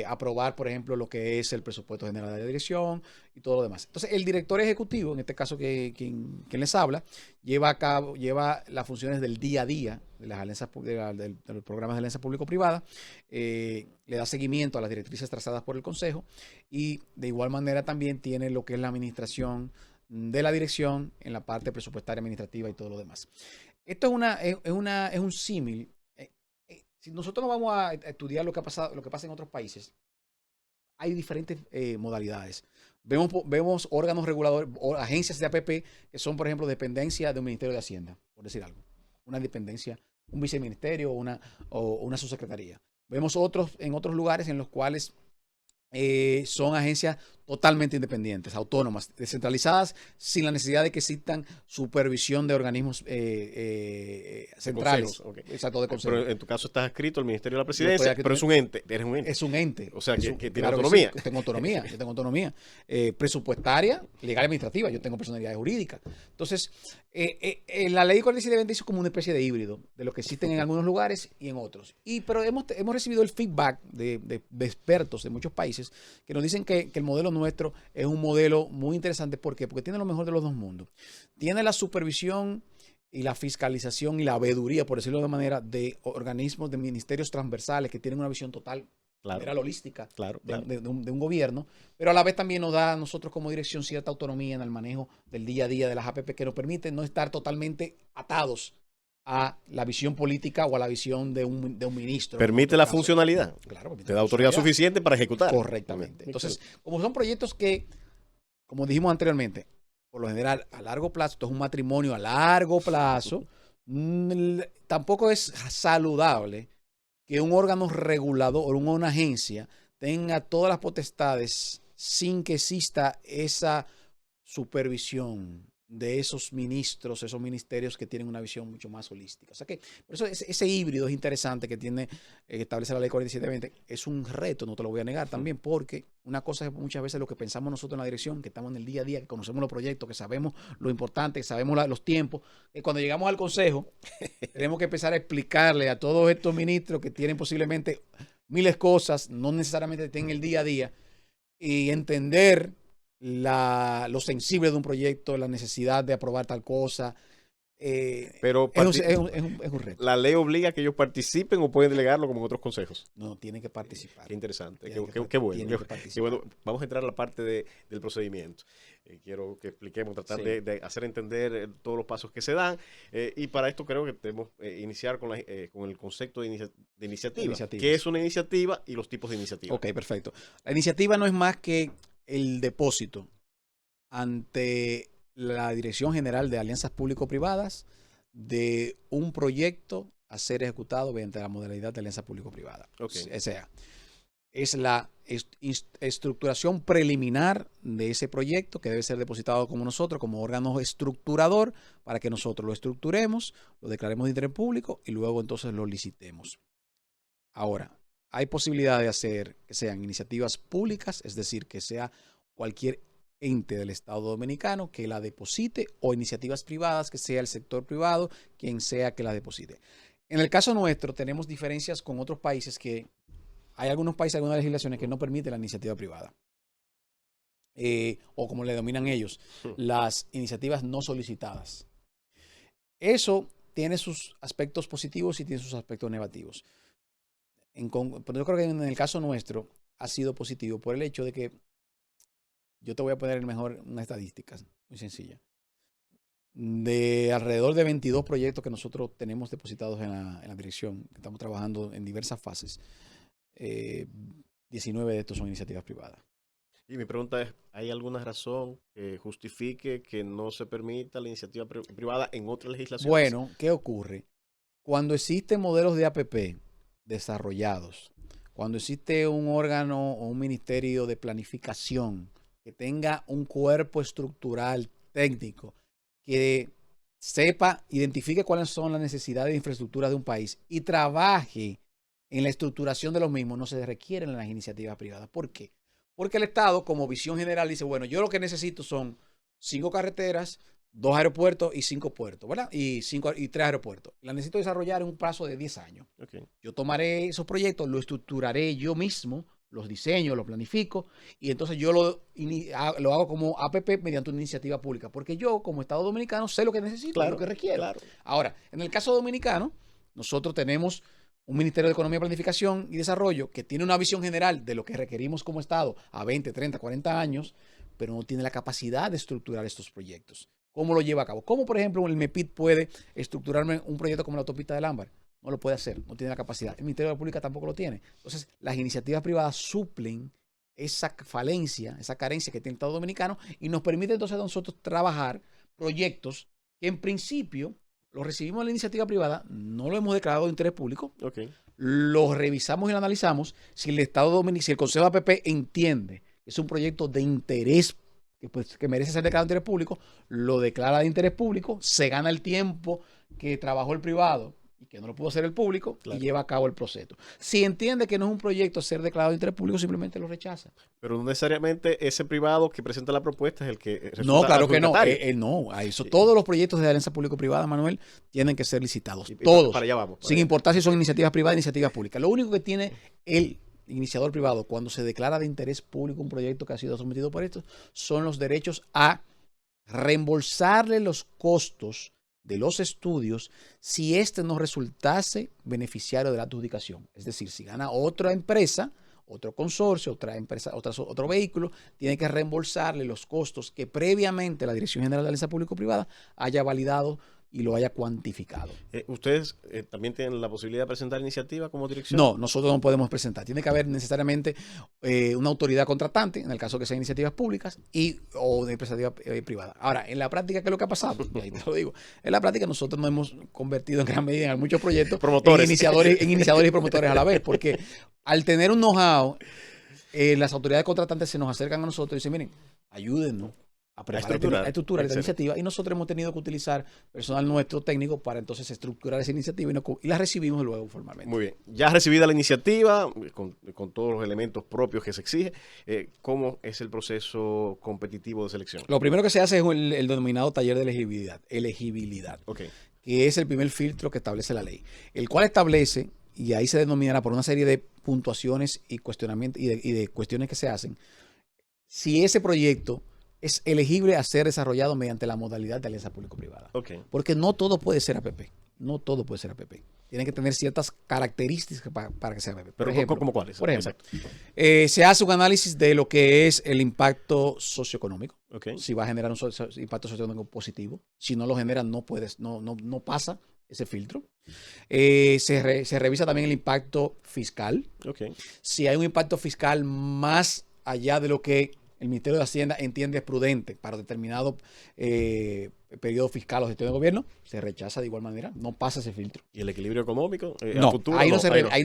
Aprobar, por ejemplo, lo que es el presupuesto general de la dirección y todo lo demás. Entonces, el director ejecutivo, en este caso quien les habla, lleva las funciones del día a día de las alianzas, de los programas de alianza público-privada, le da seguimiento a las directrices trazadas por el Consejo y de igual manera también tiene lo que es la administración de la dirección en la parte presupuestaria, administrativa y todo lo demás. Esto es un símil. Si nosotros no vamos a estudiar lo que pasa en otros países, hay diferentes modalidades. Vemos órganos reguladores, agencias de APP que son, por ejemplo, dependencia de un Ministerio de Hacienda, por decir algo. Una dependencia, un viceministerio o una subsecretaría. Vemos en otros lugares en los cuales son agencias totalmente independientes, autónomas, descentralizadas, sin la necesidad de que existan supervisión de organismos centrales. Consejos, ok. Exacto, de Pero consejos. en tu caso estás adscrito al Ministerio de la Yo estoy Presidencia, aquí, pero es un ente, eres un ente. es un ente. O sea, que tiene claro autonomía. Que sí, tengo autonomía. Yo tengo autonomía presupuestaria, legal y administrativa. Yo tengo personalidad jurídica. Entonces, la ley 4720 es como una especie de híbrido de lo que existen en algunos lugares y en otros. Pero hemos recibido el feedback de expertos de muchos países que nos dicen que el modelo nuestro es un modelo muy interesante. ¿Por qué? Porque tiene lo mejor de los dos mundos. Tiene la supervisión y la fiscalización y la veeduría, por decirlo de una manera, de organismos, de ministerios transversales que tienen una visión total, Claro, holística claro. de un gobierno, pero a la vez también nos da a nosotros como dirección cierta autonomía en el manejo del día a día de las APP que nos permite no estar totalmente atados a la visión política o a la visión de un ministro. Permite la funcionalidad. Claro, permite Te da la autoridad funcionalidad. suficiente para ejecutar. Correctamente. Entonces, como son proyectos que, como dijimos anteriormente, por lo general a largo plazo, esto es un matrimonio a largo plazo, tampoco es saludable que un órgano regulador o una agencia tenga todas las potestades sin que exista esa supervisión de esos ministros, esos ministerios que tienen una visión mucho más holística. O sea que, por eso ese híbrido es interesante que establece la ley 4720. Es un reto, no te lo voy a negar también, porque una cosa es muchas veces lo que pensamos nosotros en la dirección, que estamos en el día a día, que conocemos los proyectos, que sabemos lo importante, que sabemos los tiempos. Cuando llegamos al consejo, tenemos que empezar a explicarle a todos estos ministros que tienen posiblemente miles de cosas, no necesariamente estén en el día a día, y entender lo sensible de un proyecto, la necesidad de aprobar tal cosa. Pero Es un reto. ¿la ley obliga a que ellos participen o pueden delegarlo como en otros consejos? No, tienen que participar. Qué interesante, Tienen qué que bueno. tienen que Qué participar. bueno. Vamos a entrar a la parte del procedimiento. Quiero que expliquemos, tratar Sí. de hacer entender todos los pasos que se dan. Y para esto creo que debemos iniciar con el concepto de iniciativa. Iniciativas. ¿Qué es una iniciativa y los tipos de iniciativa? Ok, perfecto. La iniciativa no es más que el depósito ante la Dirección General de Alianzas Público-Privadas de un proyecto a ser ejecutado mediante la modalidad de alianza público-privada. Okay. O sea, es la estructuración preliminar de ese proyecto que debe ser depositado como nosotros, como órgano estructurador, para que nosotros lo estructuremos, lo declaremos de interés público y luego entonces lo licitemos. Ahora, hay posibilidad de hacer que sean iniciativas públicas, es decir, que sea cualquier ente del Estado Dominicano que la deposite, o iniciativas privadas, que sea el sector privado quien sea que la deposite. En el caso nuestro tenemos diferencias con otros países, que hay algunos países, algunas legislaciones que no permiten la iniciativa privada. O como le denominan ellos, las iniciativas no solicitadas. Eso tiene sus aspectos positivos y tiene sus aspectos negativos. Pero yo creo que en el caso nuestro ha sido positivo por el hecho de que yo te voy a poner una estadística muy sencilla. De alrededor de 22 proyectos que nosotros tenemos depositados en la dirección, que estamos trabajando en diversas fases, 19 de estos son iniciativas privadas. Y mi pregunta es, ¿hay alguna razón que justifique que no se permita la iniciativa privada en otras legislaciones? Bueno, ¿qué ocurre? cuando existen modelos de APP desarrollados, cuando existe un órgano o un ministerio de planificación que tenga un cuerpo estructural técnico que sepa, identifique cuáles son las necesidades de infraestructura de un país y trabaje en la estructuración de los mismos, no se requieren las iniciativas privadas. ¿Por qué? Porque el Estado, como visión general, dice, bueno, yo lo que necesito son 5 carreteras, 2 aeropuertos y 5 puertos, ¿verdad? Y 3 aeropuertos. La necesito desarrollar en un plazo de 10 años. Okay. Yo tomaré esos proyectos, los estructuraré yo mismo, los diseño, los planifico, y entonces yo lo hago como APP mediante una iniciativa pública, porque yo, como Estado dominicano, sé lo que necesito, claro, lo que requiero. Claro. Ahora, en el caso dominicano, nosotros tenemos un Ministerio de Economía, Planificación y Desarrollo que tiene una visión general de lo que requerimos como Estado a 20, 30, 40 años, pero no tiene la capacidad de estructurar estos proyectos. ¿Cómo lo lleva a cabo? ¿Cómo, por ejemplo, el MEPID puede estructurarme un proyecto como la autopista del Ámbar? No lo puede hacer, no tiene la capacidad. El Ministerio de la Pública tampoco lo tiene. Entonces, las iniciativas privadas suplen esa falencia, esa carencia que tiene el Estado dominicano y nos permite entonces a nosotros trabajar proyectos que en principio los recibimos en la iniciativa privada, no lo hemos declarado de interés público, lo revisamos y lo analizamos. Si el Estado dominicano, si el Consejo de APP entiende que es un proyecto de interés que merece ser declarado de interés público, lo declara de interés público, se gana el tiempo que trabajó el privado y que no lo pudo hacer el público, claro, y lleva a cabo el proceso. Si entiende que no es un proyecto a ser declarado de interés público, simplemente lo rechaza. Pero no necesariamente ese privado que presenta la propuesta es el que no, claro que no. No, a eso, sí. Todos los proyectos de alianza público-privada, Manuel, tienen que ser licitados. Todos. Para allá vamos. Sin importar si son iniciativas privadas o iniciativas públicas. Lo único que tiene el iniciador privado cuando se declara de interés público un proyecto que ha sido sometido por estos son los derechos a reembolsarle los costos de los estudios si este no resultase beneficiario de la adjudicación. Es decir, si gana otra empresa, otro consorcio, otra empresa, otro vehículo, tiene que reembolsarle los costos que previamente la Dirección General de Alianza Público-Privada haya validado y lo haya cuantificado. ¿Ustedes también tienen la posibilidad de presentar iniciativa como dirección? No, nosotros no podemos presentar. Tiene que haber necesariamente una autoridad contratante, en el caso que sean iniciativas públicas o de iniciativa privada. Ahora, en la práctica, ¿qué es lo que ha pasado? Y ahí te lo digo. En la práctica, nosotros nos hemos convertido en gran medida en muchos proyectos en iniciadores y promotores a la vez, porque al tener un know-how, las autoridades contratantes se nos acercan a nosotros y dicen, miren, ayúdennos a estructurar esta iniciativa, y nosotros hemos tenido que utilizar personal nuestro técnico para entonces estructurar esa iniciativa y la recibimos luego formalmente. Muy bien, ya recibida la iniciativa con todos los elementos propios que se exige, ¿cómo es el proceso competitivo de selección? Lo primero que se hace es el denominado taller de elegibilidad, que es el primer filtro que establece la ley, el cual establece, y ahí se denominará por una serie de puntuaciones y cuestionamientos y de cuestiones que se hacen, si ese proyecto es elegible a ser desarrollado mediante la modalidad de alianza público-privada. Porque no todo puede ser APP. No todo puede ser APP. Tienen que tener ciertas características para que sea APP. Por ejemplo, ¿cómo cuáles? Por ejemplo, se hace un análisis de lo que es el impacto socioeconómico. Si va a generar un impacto socioeconómico positivo. Si no lo genera, no pasa ese filtro. Se revisa también el impacto fiscal. Si hay un impacto fiscal más allá de lo que el Ministerio de Hacienda entiende es prudente para determinado periodo fiscal o gestión de gobierno, se rechaza de igual manera, no pasa ese filtro. ¿Y el equilibrio económico? No, futuro, ahí no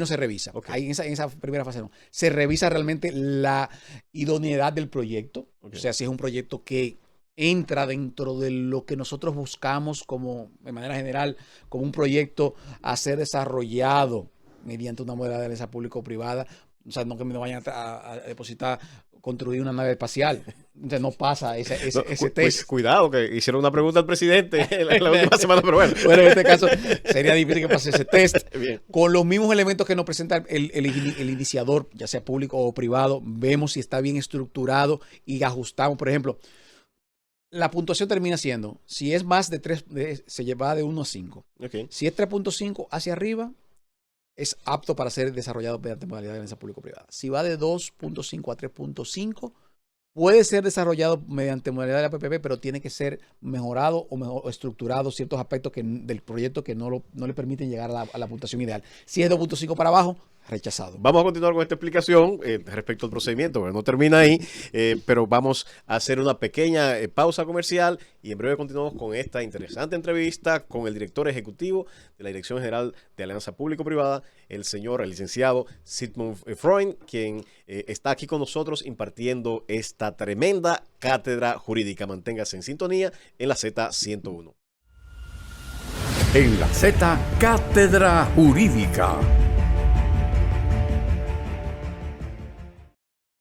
se revisa. Ahí en esa primera fase no. Se revisa realmente la idoneidad del proyecto, o sea, si es un proyecto que entra dentro de lo que nosotros buscamos como, de manera general, como un proyecto a ser desarrollado mediante una modalidad de alianza público-privada. O sea, no que me vayan a depositar, construir una nave espacial. Entonces no pasa ese test. Pues, cuidado, que hicieron una pregunta al presidente la última semana, pero bueno. Bueno, en este caso sería difícil que pase ese test. Bien. Con los mismos elementos que nos presenta el iniciador, ya sea público o privado, vemos si está bien estructurado y ajustamos. Por ejemplo, la puntuación termina siendo, si es más de 3, se lleva de 1 a 5. Si es 3.5 hacia arriba, es apto para ser desarrollado mediante modalidad de alianza público-privada. Si va de 2.5 a 3.5, puede ser desarrollado mediante modalidad de la PPP, pero tiene que ser mejorado o estructurado ciertos aspectos del proyecto que no le permiten llegar a la puntuación ideal. Si es 2.5 para abajo, rechazado. Vamos a continuar con esta explicación respecto al procedimiento, porque no termina ahí, pero vamos a hacer una pequeña pausa comercial y en breve continuamos con esta interesante entrevista con el director ejecutivo de la Dirección General de Alianza Público-Privada, el licenciado Sigmund Freud, quien está aquí con nosotros impartiendo esta tremenda cátedra jurídica. Manténgase en sintonía en la Z101. En la Z, Cátedra Jurídica.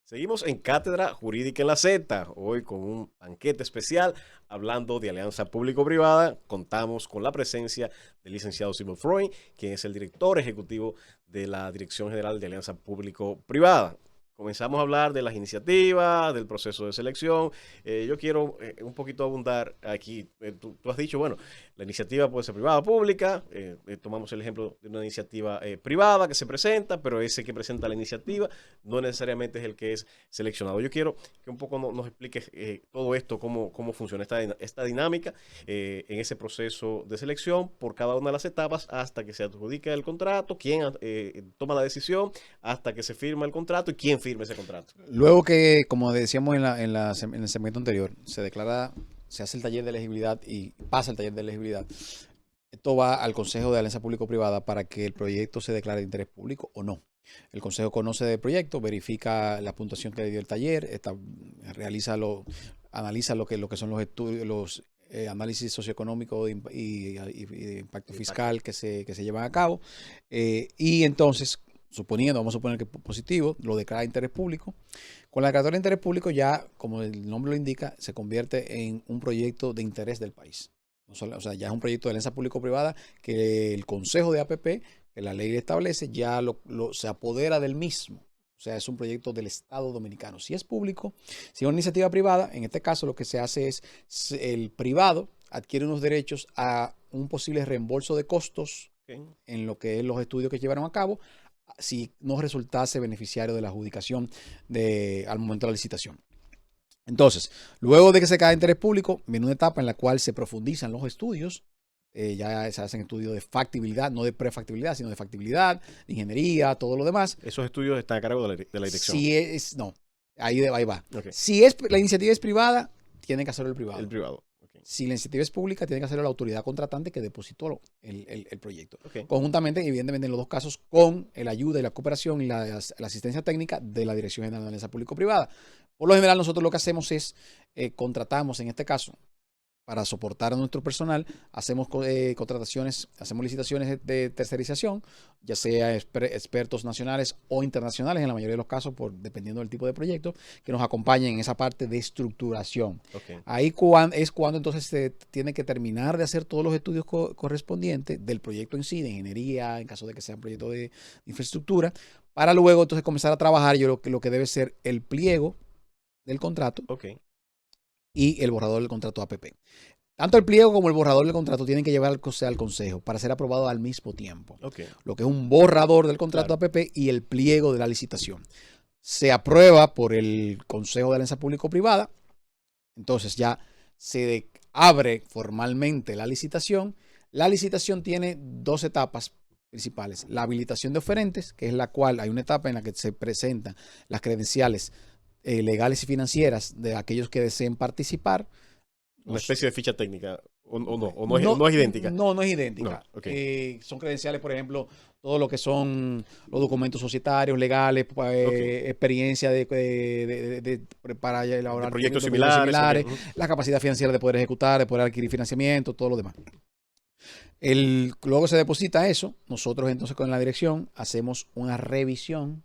Seguimos en Cátedra Jurídica en la Z, hoy con un banquete especial hablando de alianza público-privada. Contamos con la presencia del licenciado Sigmund Freud, quien es el director ejecutivo de la Dirección General de Alianza Público-Privada. Comenzamos a hablar de las iniciativas, del proceso de selección. Yo quiero un poquito abundar aquí. Tú has dicho, bueno, la iniciativa puede ser privada o pública. Tomamos el ejemplo de una iniciativa privada que se presenta, pero ese que presenta la iniciativa no necesariamente es el que es seleccionado. Yo quiero que un poco nos expliques todo esto, cómo funciona esta dinámica en ese proceso de selección por cada una de las etapas hasta que se adjudica el contrato, quién toma la decisión, hasta que se firma el contrato y quién firme ese contrato. Luego que, como decíamos en el segmento anterior, se hace el taller de elegibilidad y pasa el taller de elegibilidad, esto va al Consejo de Alianza Público-Privada para que el proyecto se declare de interés público o no. El Consejo conoce del proyecto, verifica la puntuación que le dio el taller, analiza lo que son los estudios, los análisis socioeconómicos y de impacto fiscal que se llevan a cabo. Y entonces, vamos a suponer que es positivo, lo declara de interés público. Con la declaratoria de interés público ya, como el nombre lo indica, se convierte en un proyecto de interés del país. O sea, ya es un proyecto de alianza público-privada que el Consejo de APP, que la ley establece, ya se apodera del mismo. O sea, es un proyecto del Estado Dominicano. Si es público, si es una iniciativa privada, en este caso lo que se hace es el privado adquiere unos derechos a un posible reembolso de costos en lo que es los estudios que llevaron a cabo, si no resultase beneficiario de la adjudicación al momento de la licitación. Entonces, luego de que se cae de interés público, viene una etapa en la cual se profundizan los estudios. Ya se hacen estudios de factibilidad, no de prefactibilidad, sino de factibilidad, de ingeniería, todo lo demás. Esos estudios están a cargo de la dirección. Ahí va. Okay. Si la iniciativa es privada, tiene que hacerlo el privado. El privado. Si la iniciativa es pública, tiene que hacerlo la autoridad contratante que depositó el proyecto. Okay. Conjuntamente, evidentemente, en los dos casos, con la ayuda y la cooperación y la asistencia técnica de la Dirección General de Alianza Público-Privada. Por lo general, nosotros lo que hacemos es contratamos, en este caso, para soportar a nuestro personal, hacemos contrataciones, hacemos licitaciones de tercerización, ya sea expertos nacionales o internacionales, en la mayoría de los casos, dependiendo del tipo de proyecto, que nos acompañen en esa parte de estructuración. Okay. Ahí es cuando entonces se tiene que terminar de hacer todos los estudios correspondientes del proyecto en sí, de ingeniería, en caso de que sea un proyecto de infraestructura, para luego entonces comenzar a trabajar lo que debe ser el pliego del contrato. Okay. Y el borrador del contrato APP. Tanto el pliego como el borrador del contrato tienen que llevar al Consejo para ser aprobado al mismo tiempo. Okay. Lo que es un borrador del contrato APP y el pliego de la licitación. Se aprueba por el Consejo de Alianza Público-Privada. Entonces ya se abre formalmente la licitación. La licitación tiene dos etapas principales. La habilitación de oferentes, que es la cual hay una etapa en la que se presentan las credenciales legales y financieras de aquellos que deseen participar. Una especie de ficha técnica, o no es idéntica. No es idéntica. No, okay. Son credenciales, por ejemplo, todo lo que son los documentos societarios, legales, experiencia para elaborar de proyectos similares. Okay. La capacidad financiera de poder ejecutar, de poder adquirir financiamiento, todo lo demás. Luego se deposita eso. Nosotros entonces con la dirección hacemos una revisión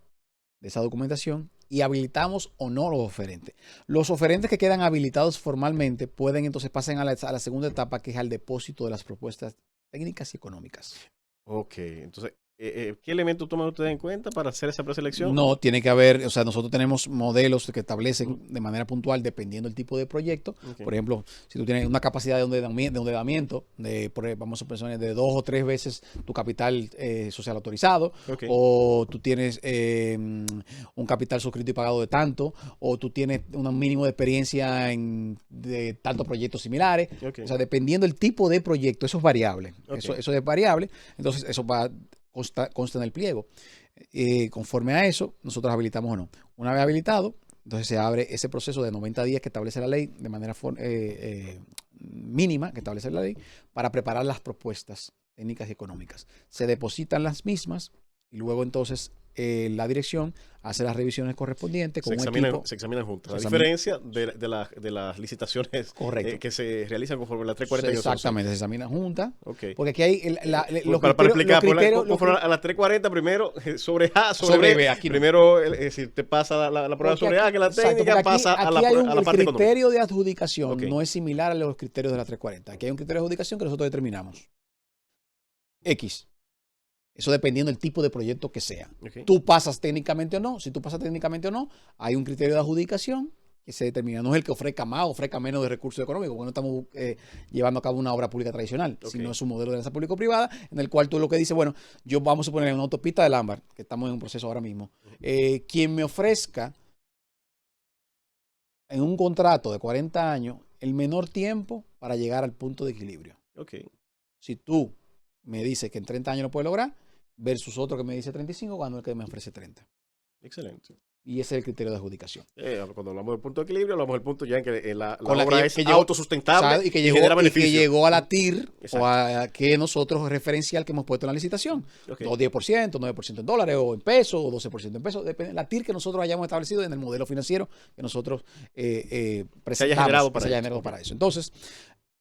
de esa documentación y habilitamos o no los oferentes. Los oferentes que quedan habilitados formalmente pueden entonces pasar a la segunda etapa, que es al depósito de las propuestas técnicas y económicas. Ok, entonces, ¿qué elementos toman ustedes en cuenta para hacer esa preselección? No, tiene que haber, o sea, nosotros tenemos modelos que establecen de manera puntual dependiendo del tipo de proyecto. Okay. Por ejemplo, si tú tienes una capacidad de endeudamiento vamos a pensar de 2 o 3 veces tu capital social autorizado, okay, o tú tienes un capital suscrito y pagado de tanto, o tú tienes un mínimo de experiencia de tantos proyectos similares. Okay. O sea, dependiendo del tipo de proyecto, eso es variable. Okay. Eso es variable. Entonces, eso va consta en el pliego. Conforme a eso, nosotros habilitamos o no. Una vez habilitado, entonces se abre ese proceso de 90 días que establece la ley, de manera mínima que establece la ley, para preparar las propuestas técnicas y económicas. Se depositan las mismas y luego entonces la dirección hace las revisiones correspondientes con un equipo. Se examinan juntas. La diferencia de las licitaciones que se realizan conforme a la 340. Exactamente, se examinan juntas. Okay. Porque aquí hay para explicar, a las 340 primero sobre A, sobre B. Aquí primero, si te pasa la prueba sobre A, que la técnica pasa a la parte económica. El criterio de adjudicación no es similar a los criterios de la 340. Aquí hay un criterio de adjudicación que nosotros determinamos. X. Eso dependiendo del tipo de proyecto que sea. Okay. Tú pasas técnicamente o no. Si tú pasas técnicamente o no, hay un criterio de adjudicación que se determina. No es el que ofrezca más o ofrezca menos de recursos económicos, porque no estamos llevando a cabo una obra pública tradicional, sino es un modelo de alianza público-privada en el cual tú lo que dices, bueno, yo vamos a poner en una autopista del Ámbar, que estamos en un proceso ahora mismo, quien me ofrezca en un contrato de 40 años el menor tiempo para llegar al punto de equilibrio. Okay. Si tú me dices que en 30 años lo puedes lograr, versus otro que me dice 35 cuando el que me ofrece 30. Excelente. Y ese es el criterio de adjudicación. Cuando hablamos del punto de equilibrio, hablamos del punto ya en que la obra es autosustentable y que llegó a la TIR. Exacto. O a que nosotros referencial que hemos puesto en la licitación. Okay. 10%, 9% en dólares o en pesos, o 12% en pesos. Depende la TIR que nosotros hayamos establecido en el modelo financiero que nosotros presentamos. Se haya generado para eso. Entonces,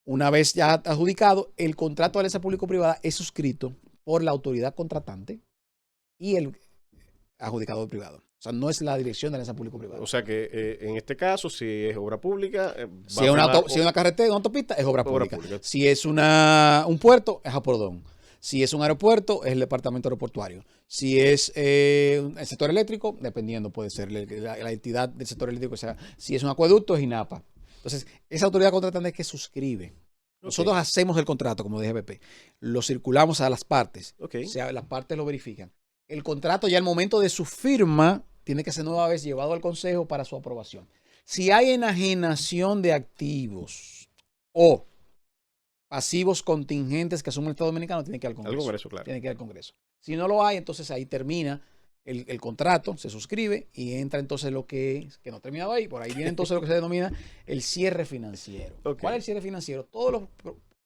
una vez ya adjudicado, el contrato de alianza público-privada es suscrito por la autoridad contratante y el adjudicador privado. O sea, no es la dirección de alianza público-privada. O sea que en este caso, si es obra pública... si es una carretera, una autopista, es obra pública. Si es un puerto, es Apordón. Si es un aeropuerto, es el departamento aeroportuario. Si es el sector eléctrico, dependiendo, puede ser la entidad del sector eléctrico. O sea, si es un acueducto, es INAPA. Entonces, esa autoridad contratante es que suscribe. Nosotros hacemos el contrato, como dije APP, lo circulamos a las partes, o sea, las partes lo verifican. El contrato ya al momento de su firma tiene que ser nueva vez llevado al Consejo para su aprobación. Si hay enajenación de activos o pasivos contingentes que asume el Estado Dominicano, tiene que ir al Congreso. Al Congreso, claro. Tiene que ir al Congreso. Si no lo hay, entonces ahí termina el contrato, se suscribe y entra entonces lo que no ha terminado ahí. Por ahí viene entonces lo que se denomina el cierre financiero. ¿Cuál es el cierre financiero?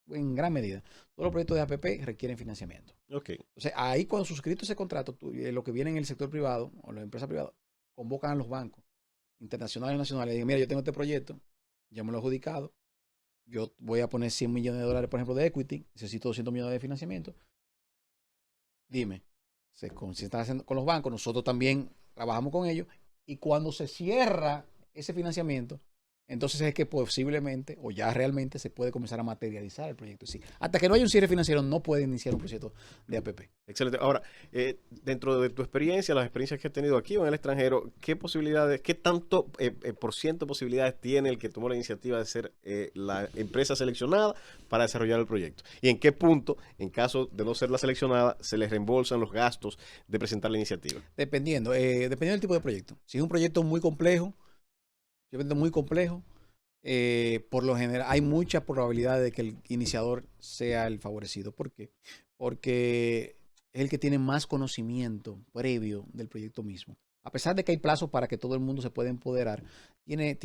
En gran medida, todos los proyectos de APP requieren financiamiento. Entonces, ahí cuando suscrito ese contrato, lo que viene en el sector privado o las empresas privadas, convocan a los bancos internacionales y nacionales y dicen, mira, yo tengo este proyecto, ya me lo he adjudicado, yo voy a poner $100 millones, por ejemplo, de equity, necesito 200 millones de financiamiento. Dime. Se está haciendo con los bancos, nosotros también trabajamos con ellos y cuando se cierra ese financiamiento, entonces es que posiblemente o ya realmente se puede comenzar a materializar el proyecto. Sí. Hasta que no haya un cierre financiero no puede iniciar un proyecto de APP. Excelente. Ahora, dentro de tu experiencia, las experiencias que has tenido aquí o en el extranjero, ¿qué posibilidades, qué tanto por ciento de posibilidades tiene el que tomó la iniciativa de ser la empresa seleccionada para desarrollar el proyecto? ¿Y en qué punto, en caso de no ser la seleccionada, se les reembolsan los gastos de presentar la iniciativa? Dependiendo del tipo de proyecto. Si es un proyecto muy complejo, por lo general hay mucha probabilidad de que el iniciador sea el favorecido. ¿Por qué? Porque es el que tiene más conocimiento previo del proyecto mismo. A pesar de que hay plazos para que todo el mundo se pueda empoderar, tiene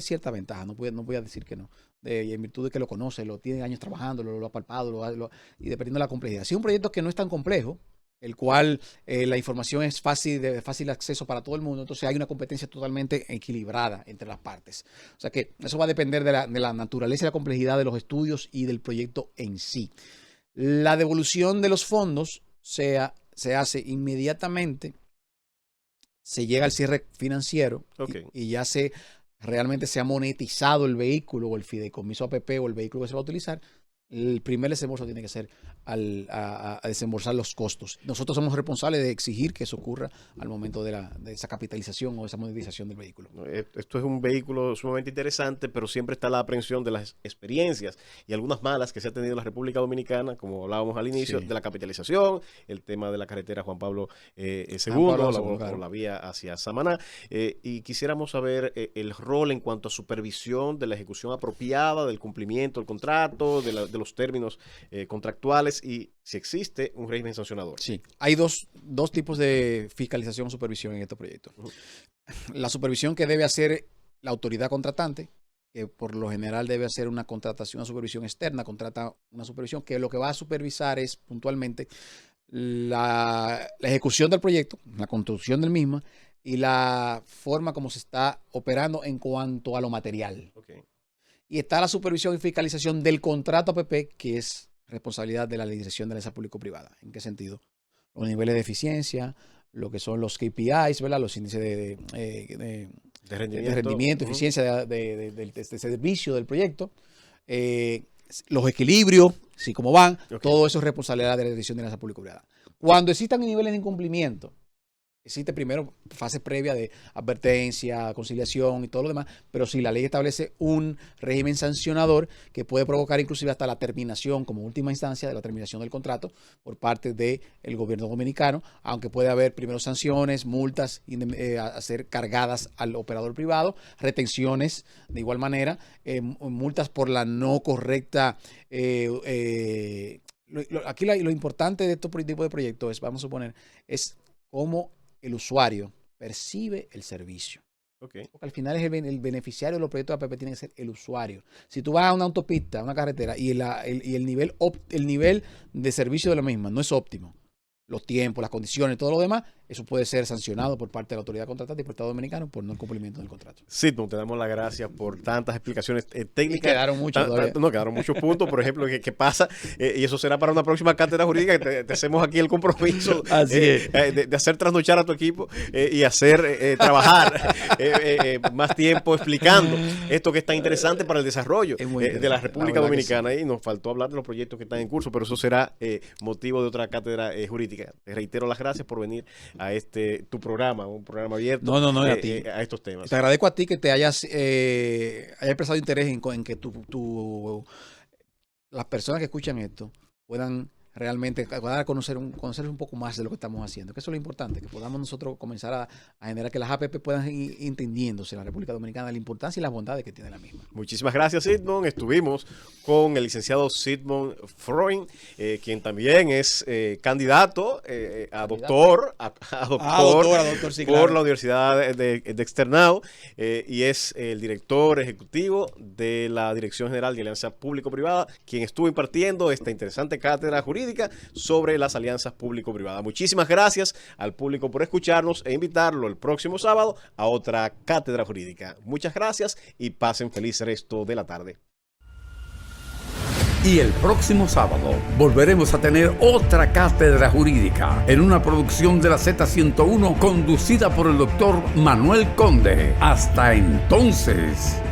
cierta ventaja, no voy a decir que no, en virtud de que lo conoce, lo tiene años trabajando, lo ha palpado, y dependiendo de la complejidad. Si es un proyecto que no es tan complejo, el cual la información es de fácil acceso para todo el mundo, entonces hay una competencia totalmente equilibrada entre las partes. O sea que eso va a depender de la naturaleza y la complejidad de los estudios y del proyecto en sí. La devolución de los fondos se hace inmediatamente, se llega al cierre financiero y ya realmente se ha monetizado el vehículo o el fideicomiso APP o el vehículo que se va a utilizar. El primer desembolso tiene que ser a desembolsar los costos. Nosotros somos responsables de exigir que eso ocurra al momento de esa capitalización o esa monetización del vehículo. Esto es un vehículo sumamente interesante, pero siempre está la aprensión de las experiencias y algunas malas que se ha tenido en la República Dominicana, como hablábamos al inicio, de la capitalización, el tema de la carretera Juan Pablo II, o la vía hacia Samaná, y quisiéramos saber el rol en cuanto a supervisión de la ejecución apropiada, del cumplimiento del contrato, de los los términos contractuales y si existe un régimen sancionador. Sí, hay dos tipos de fiscalización o supervisión en estos proyectos. La supervisión que debe hacer la autoridad contratante, que por lo general debe hacer una contratación, una supervisión externa, contrata una supervisión que lo que va a supervisar es puntualmente la ejecución del proyecto, la construcción del mismo y la forma como se está operando en cuanto a lo material. Okay. Y está la supervisión y fiscalización del contrato APP, que es responsabilidad de la Dirección de Alianza Público-Privada. ¿En qué sentido? Los niveles de eficiencia, lo que son los KPIs, ¿verdad? Los índices de rendimiento, eficiencia del servicio del proyecto, los equilibrios, sí, cómo van, todo eso es responsabilidad de la Dirección de Alianza Público-Privada. Cuando existan niveles de incumplimiento, existe primero fase previa de advertencia, conciliación y todo lo demás, pero si la ley establece un régimen sancionador que puede provocar inclusive hasta la terminación como última instancia de la terminación del contrato por parte del gobierno dominicano, aunque puede haber primero sanciones, multas a ser cargadas al operador privado, retenciones de igual manera, multas por la no correcta... aquí lo importante de este tipo de proyectos es, vamos a suponer, es cómo el usuario percibe el servicio. Okay. Porque al final es el beneficiario de los proyectos de APP tiene que ser el usuario. Si tú vas a una autopista, a una carretera y el nivel de servicio de la misma no es óptimo, los tiempos, las condiciones, todo lo demás, eso puede ser sancionado por parte de la autoridad contratante y por el Estado Dominicano por no cumplimiento del contrato. Sidmon, te damos las gracias por tantas explicaciones técnicas. Y quedaron muchos. Quedaron muchos puntos, por ejemplo, ¿qué pasa? Y eso será para una próxima cátedra jurídica que te hacemos aquí el compromiso de hacer trasnochar a tu equipo y hacer trabajar más tiempo explicando esto que es tan interesante para el desarrollo de la República Dominicana. Y nos faltó hablar de los proyectos que están en curso, pero eso será motivo de otra cátedra jurídica. Te reitero las gracias por venir a tu programa, un programa abierto a estos temas. Te agradezco a ti que te hayas expresado interés en que las personas que escuchan esto puedan realmente conocer un poco más de lo que estamos haciendo, que eso es lo importante, que podamos nosotros comenzar a generar que las APP puedan ir entendiéndose en la República Dominicana la importancia y las bondades que tiene la misma. Muchísimas gracias, Sidmon. Estuvimos con el licenciado Sidmon Freund, quien también es candidato a doctor, sí, por la Universidad de Externado y es el director ejecutivo de la Dirección General de Alianza Público-Privada, quien estuvo impartiendo esta interesante cátedra jurídica sobre las alianzas público-privadas. Muchísimas gracias al público por escucharnos e invitarlo el próximo sábado a otra cátedra jurídica. Muchas gracias y pasen feliz resto de la tarde. Y el próximo sábado volveremos a tener otra cátedra jurídica en una producción de la Z101 conducida por el doctor Manuel Conde. Hasta entonces.